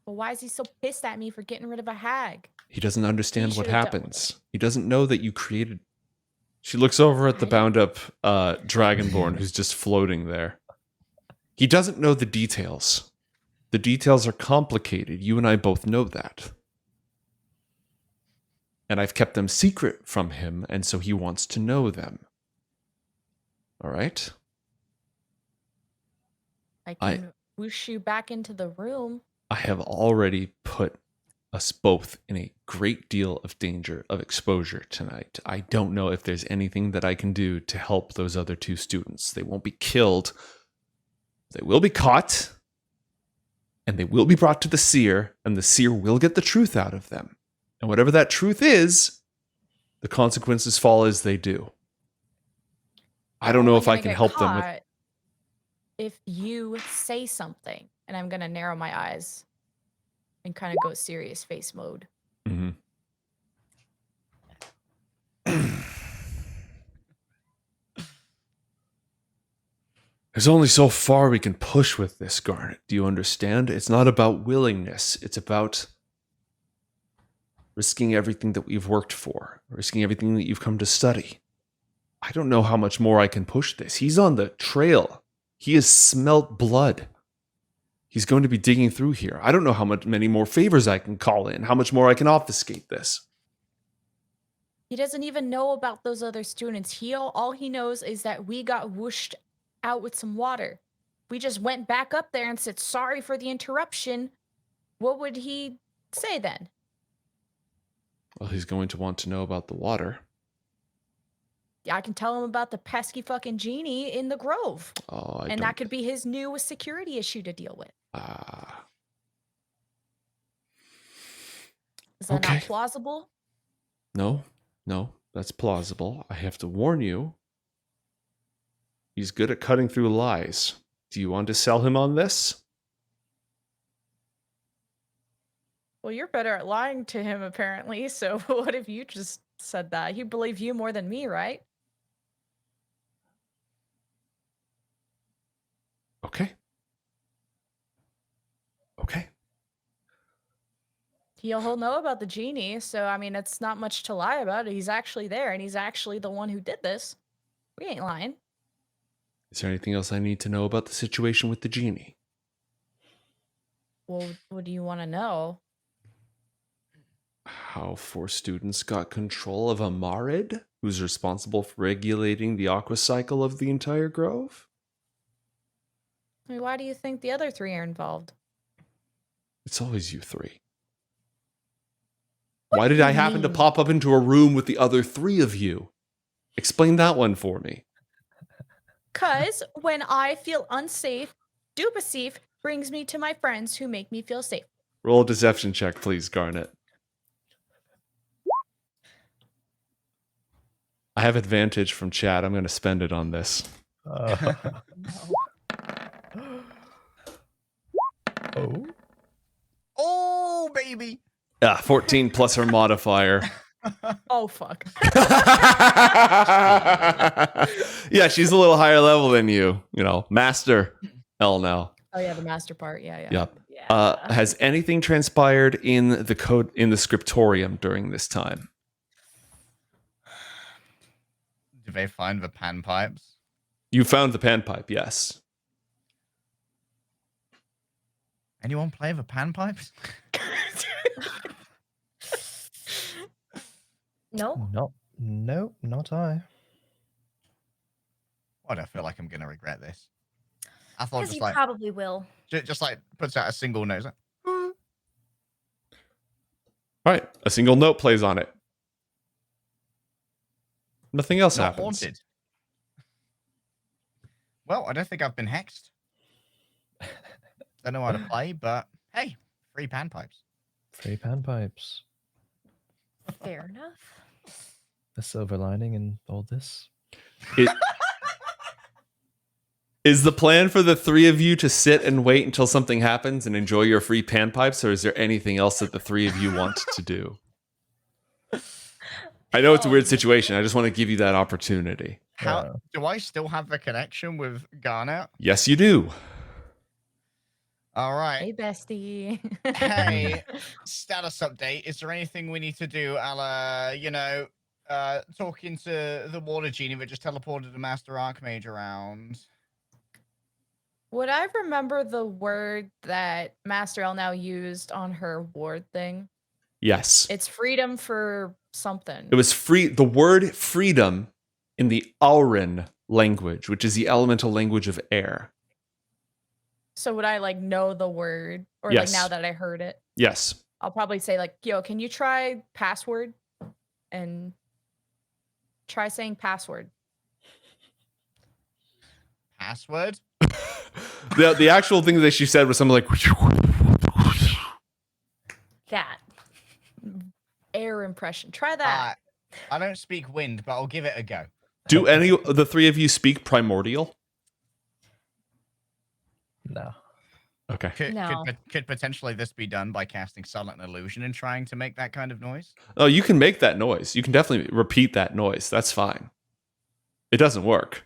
But why is he so pissed at me for getting rid of a hag? He doesn't understand He what should've dealt with happens. He doesn't know that you created... She looks over at the bound up Dragonborn who's just floating there. He doesn't know the details. The details are complicated. You and I both know that. And I've kept them secret from him, and so he wants to know them. All right? I can whoosh you back into the room. I have already put us both in a great deal of danger of exposure tonight. I don't know if there's anything that I can do to help those other 2 students. They won't be killed. They will be caught, and they will be brought to the seer, and the seer will get the truth out of them. And whatever that truth is, the consequences fall as they do. I don't know if I can help them with... If you say something, and I'm going to narrow my eyes and kind of go serious face mode. Mm-hmm. There's only so far we can push with this, Garnet. Do you understand? It's not about willingness. It's about risking everything that we've worked for, risking everything that you've come to study. I don't know how much more I can push this. He's on the trail. He has smelt blood. He's going to be digging through here. I don't know how many more favors I can call in, how much more I can obfuscate this. He doesn't even know about those other students. All he knows is that we got whooshed out with some water. We just went back up there and said, sorry for the interruption. What would he say then? Well, he's going to want to know about the water. I can tell him about the pesky fucking genie in the Grove. Oh, that could be his new security issue to deal with. Is that Okay. not plausible? No, that's plausible. I have to warn you. He's good at cutting through lies. Do you want to sell him on this? Well, you're better at lying to him, apparently. So what if you just said that? He believed you more than me, right? Okay. He'll know about the genie, so I mean, it's not much to lie about. He's actually there, and he's actually the one who did this. We ain't lying. Is there anything else I need to know about the situation with the genie? Well, what do you want to know? How 4 students got control of a Marid, who's responsible for regulating the aqua cycle of the entire grove? I mean, why do you think the other 3 are involved? It's always you 3. What Why do did I you happen to mean? pop up into a room with the other 3 of you? Explain that one for me. Because when I feel unsafe, Dubasif brings me to my friends who make me feel safe. Roll a deception check, please, Garnet. I have advantage from chat. I'm going to spend it on this. Oh. Oh, baby. 14 plus her modifier. Oh, fuck. Yeah, she's a little higher level than you. You know, Master L now. Oh, yeah, the master part. Yeah. Yep. Yeah. Has anything transpired in the scriptorium during this time? Did they find the panpipes? You found the panpipe, yes. Anyone play the panpipes? No. No, not I. Why do I feel like I'm gonna regret this? I thought Because just you like probably will. just like puts out a single note. Like, All right, a single note plays on it. Nothing else not happens. haunted. Well, I don't think I've been hexed. Don't know how to play, but hey, free panpipes. Free panpipes. Fair enough. The silver lining in all this. Is the plan for the 3 of you to sit and wait until something happens and enjoy your free panpipes, or is there anything else that the 3 of you want to do? I know it's a weird situation. I just want to give you that opportunity. How do I still have the connection with Garnet? Yes, you do. All right. Hey, bestie. Hey, status update. Is there anything we need to do, talking to the water genie that just teleported the Master Archmage around? Would I remember the word that Master L now used on her ward thing? Yes. It's freedom for something. It was free. The word freedom in the Auran language, which is the elemental language of air. So would I like know the word, or Yes. like now that I heard it? Yes. I'll probably say like, "Yo, can you try password?" And try saying password. Password? The actual thing that she said was something like That. Air impression. Try that. I don't speak wind, but I'll give it a go. Do any of the 3 of you speak primordial? No. Okay. Could potentially this be done by casting silent illusion and trying to make that kind of noise? Oh, you can make that noise. You can definitely repeat that noise. That's fine. It doesn't work.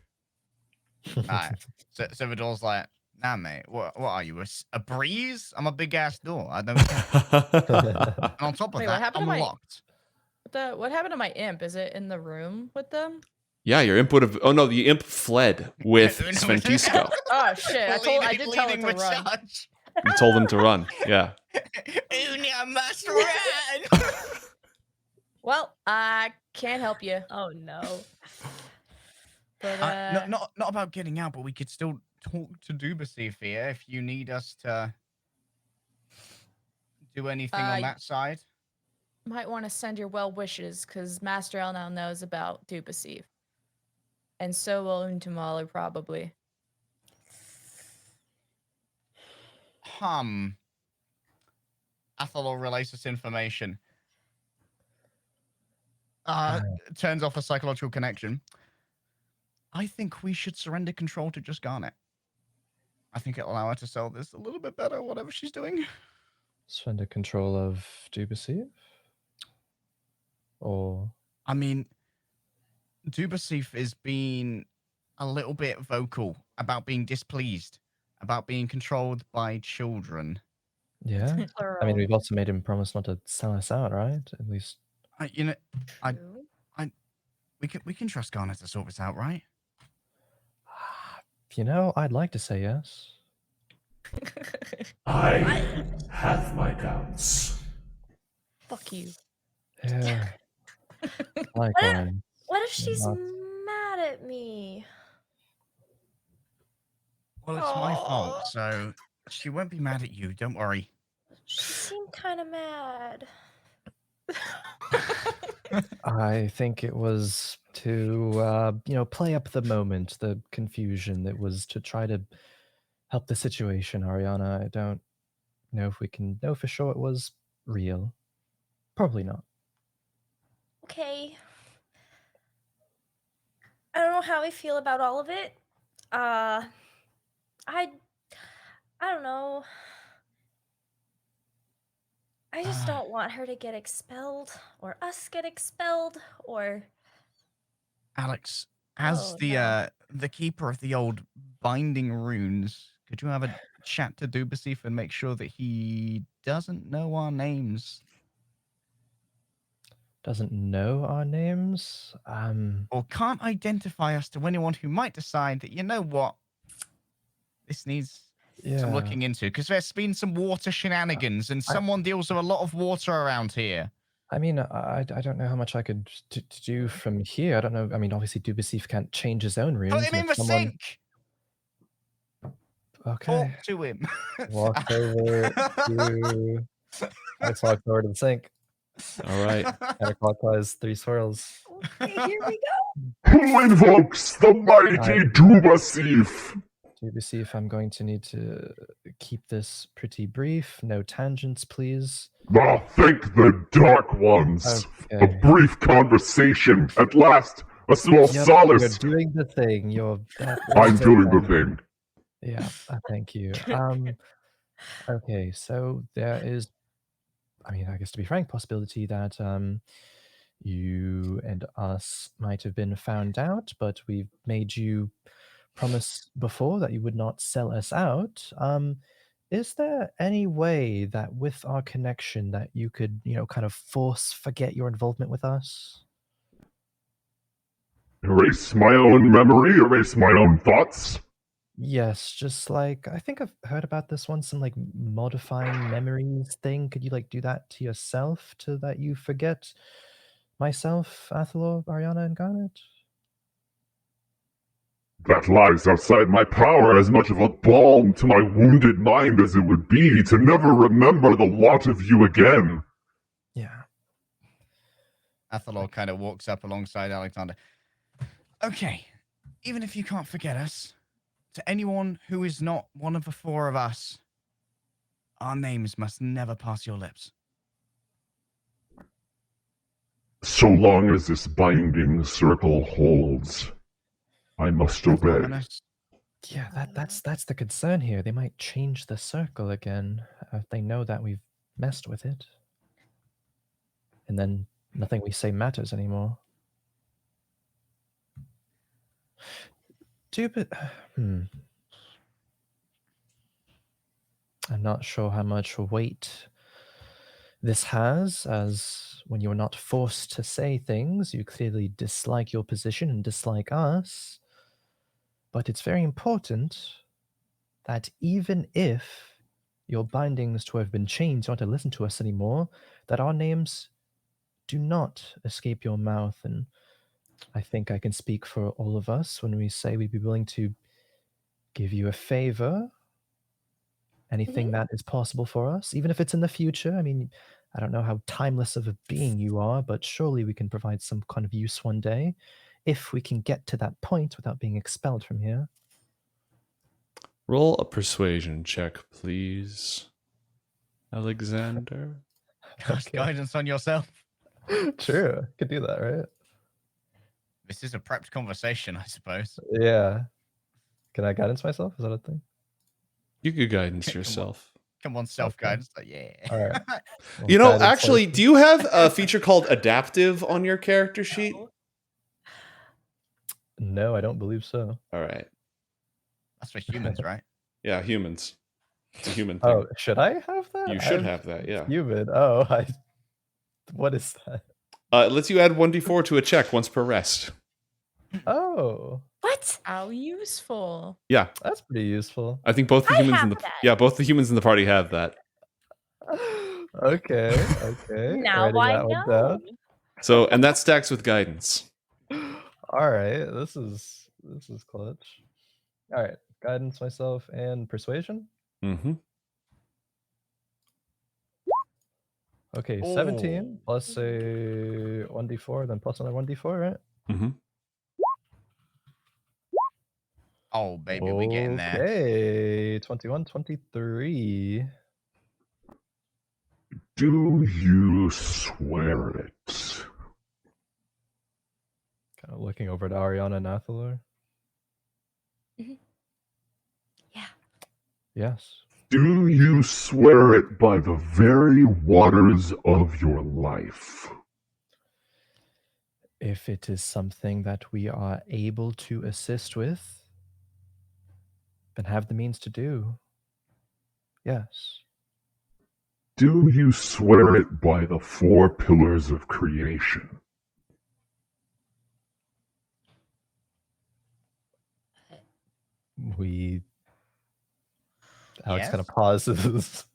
Alright. So the door's like, nah, mate. What are you? A breeze? I'm a big ass door. I don't care. And on top of Wait, what that, happened I'm to my- locked. What happened to my imp? Is it in the room with them? Yeah, your imp would have. Oh no, the imp fled with Sventisko. Oh shit! I did tell it to run. You told him to run. Yeah. Una must run. Well, I can't help you. Oh no. But Not about getting out, but we could still talk to Dubasif here if you need us to do anything on that side. might want to send your well wishes, because Master L now knows about Dubasif. And so will Untimalu probably. Athalor relates this information. turns off a psychological connection. I think we should surrender control to just Garnet. I think it'll allow her to sell this a little bit better, whatever she's doing. Surrender control of Dubasif? Or I mean, Dubasif is being a little bit vocal about being displeased, about being controlled by children. yeah? I mean, Plural. we've also made him promise not to sell us out, right? At least. True. We can trust Garnet to sort this out, right? You know, I'd like to say yes. I have my doubts. Fuck you. Yeah. Likewise. What if she's Not- mad at me? Well, it's my fault, so she won't be mad at you. Don't worry. She seemed kind of mad. I think it was to, play up the moment, the confusion. It was to try to help the situation, Arianna. I don't know if we can know for sure it was real. Probably not. Okay. I don't know how I feel about all of it. I don't know. I just don't want her to get expelled, or us get expelled, or Alex, as Oh, the keeper of the old binding runes, could you have a chat to Dubasif and make sure that he doesn't know our names? Doesn't know our names? Or can't identify us to anyone who might decide that, you know what, this needs some Yeah. looking into, because there's been some water shenanigans and someone deals with a lot of water around here. I mean, I don't know how much I could do from here. I don't know. I mean, obviously, Dubasif can't change his own runes. Put him and in if the someone- sink! Okay. Talk to him. Walk over to. Let's walk over to the sink. All right. Counterclockwise, 3 swirls. okay, here we go. Who invokes the mighty Dubasif? Dubasif, I'm going to need to keep this pretty brief. No tangents, please. Ah, thank the Dark Ones. A Okay. brief conversation. At last, a small Yep, solace. You're doing the thing. You're. I'm doing the thing. Yeah, thank you. Okay, so there is, I mean, I guess to be frank, possibility that you and us might have been found out, but we've made you promise before that you would not sell us out. Is there any way that with our connection that you could, kind of forget your involvement with us? Erase my own memory, erase my own thoughts. Yes, just like I think I've heard about this one, some like modifying memories thing. Could you like do that to yourself to that you forget myself, Athalor, Arianna, and Garnet? That lies outside my power, as much of a balm to my wounded mind as it would be to never remember the lot of you again. Yeah. Athalor kind of walks up alongside Alexander. Okay, even if you can't forget us, to anyone who is not one of the 4 of us, our names must never pass your lips. So long as this binding circle holds, I must obey. Ominous. Yeah, that's the concern here. They might change the circle again if they know that we've messed with it. And then nothing we say matters anymore. I'm not sure how much weight this has, as when you're not forced to say things, you clearly dislike your position and dislike us. But it's very important that even if your bindings to have been changed, not to listen to us anymore, that our names do not escape your mouth. And I think I can speak for all of us when we say we'd be willing to give you a favor, anything that is possible for us, even if it's in the future. I mean, I don't know how timeless of a being you are, but surely we can provide some kind of use one day if we can get to that point without being expelled from here. Roll a persuasion check, please, Alexander. Cast guidance on yourself. True. Could do that, right? This is a prepped conversation, I suppose. Yeah. Can I guidance myself? Is that a thing? You could guidance Come on. yourself. Come on, self-guidance. Yeah. All right. Well, You know, guidance actually, license. do you have a feature called adaptive on your character sheet? No, I don't believe so. All right. That's for humans, right? Yeah, humans. It's a human thing. Oh, should I have that? You should have that, yeah. Human. Oh, what is that? It lets you add 1d4 to a check once per rest. Oh, What? How useful. Yeah, that's pretty useful. I think both the I humans in have the that. both the humans in the party have that. Okay. Now Writing I that one know. down. So, and that stacks with guidance. All right, this is clutch. All right, guidance myself and persuasion. Mm-hmm. Okay, 17 Oh. plus a 1d4, then plus another 1d4, right? Mm-hmm. Oh, baby, we're getting there. Okay, 21, 23. Do you swear it? Kind of looking over to Arianna and Athalor. Yeah. Yes. Do you swear it by the very waters of your life? If it is something that we are able to assist with, and have the means to do, yes. Do you swear it by the four pillars of creation? Alex kind Yes. of pauses.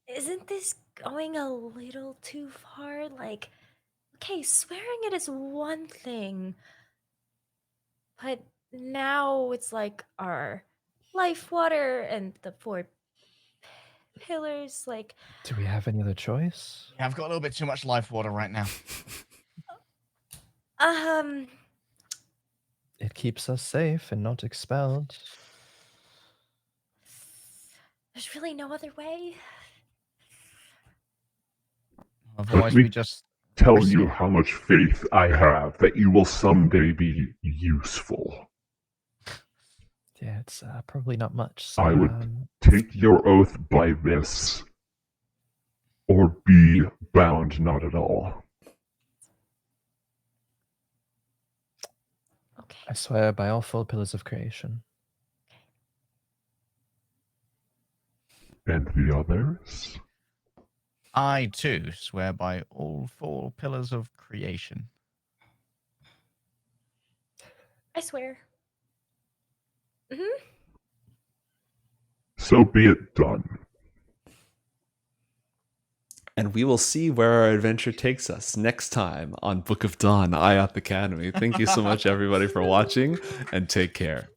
Isn't this going a little too far? Like, okay, swearing it is one thing, but now it's like our life water and the four pillars. Like, Do we have any other choice? Yeah, I've got a little bit too much life water right now. It keeps us safe and not expelled. there's really no other way. Otherwise, me- we just Tell you how much faith I have that you will someday be useful. Yeah, it's probably not much. So, I would take your oath by this, or be bound not at all. Okay. I swear by all four pillars of creation. And the others? I too swear by all four pillars of creation. I swear. So be it done. And we will see where our adventure takes us next time on Book of Dawn, IOTH Academy. Thank you so much, everybody, for watching, and take care.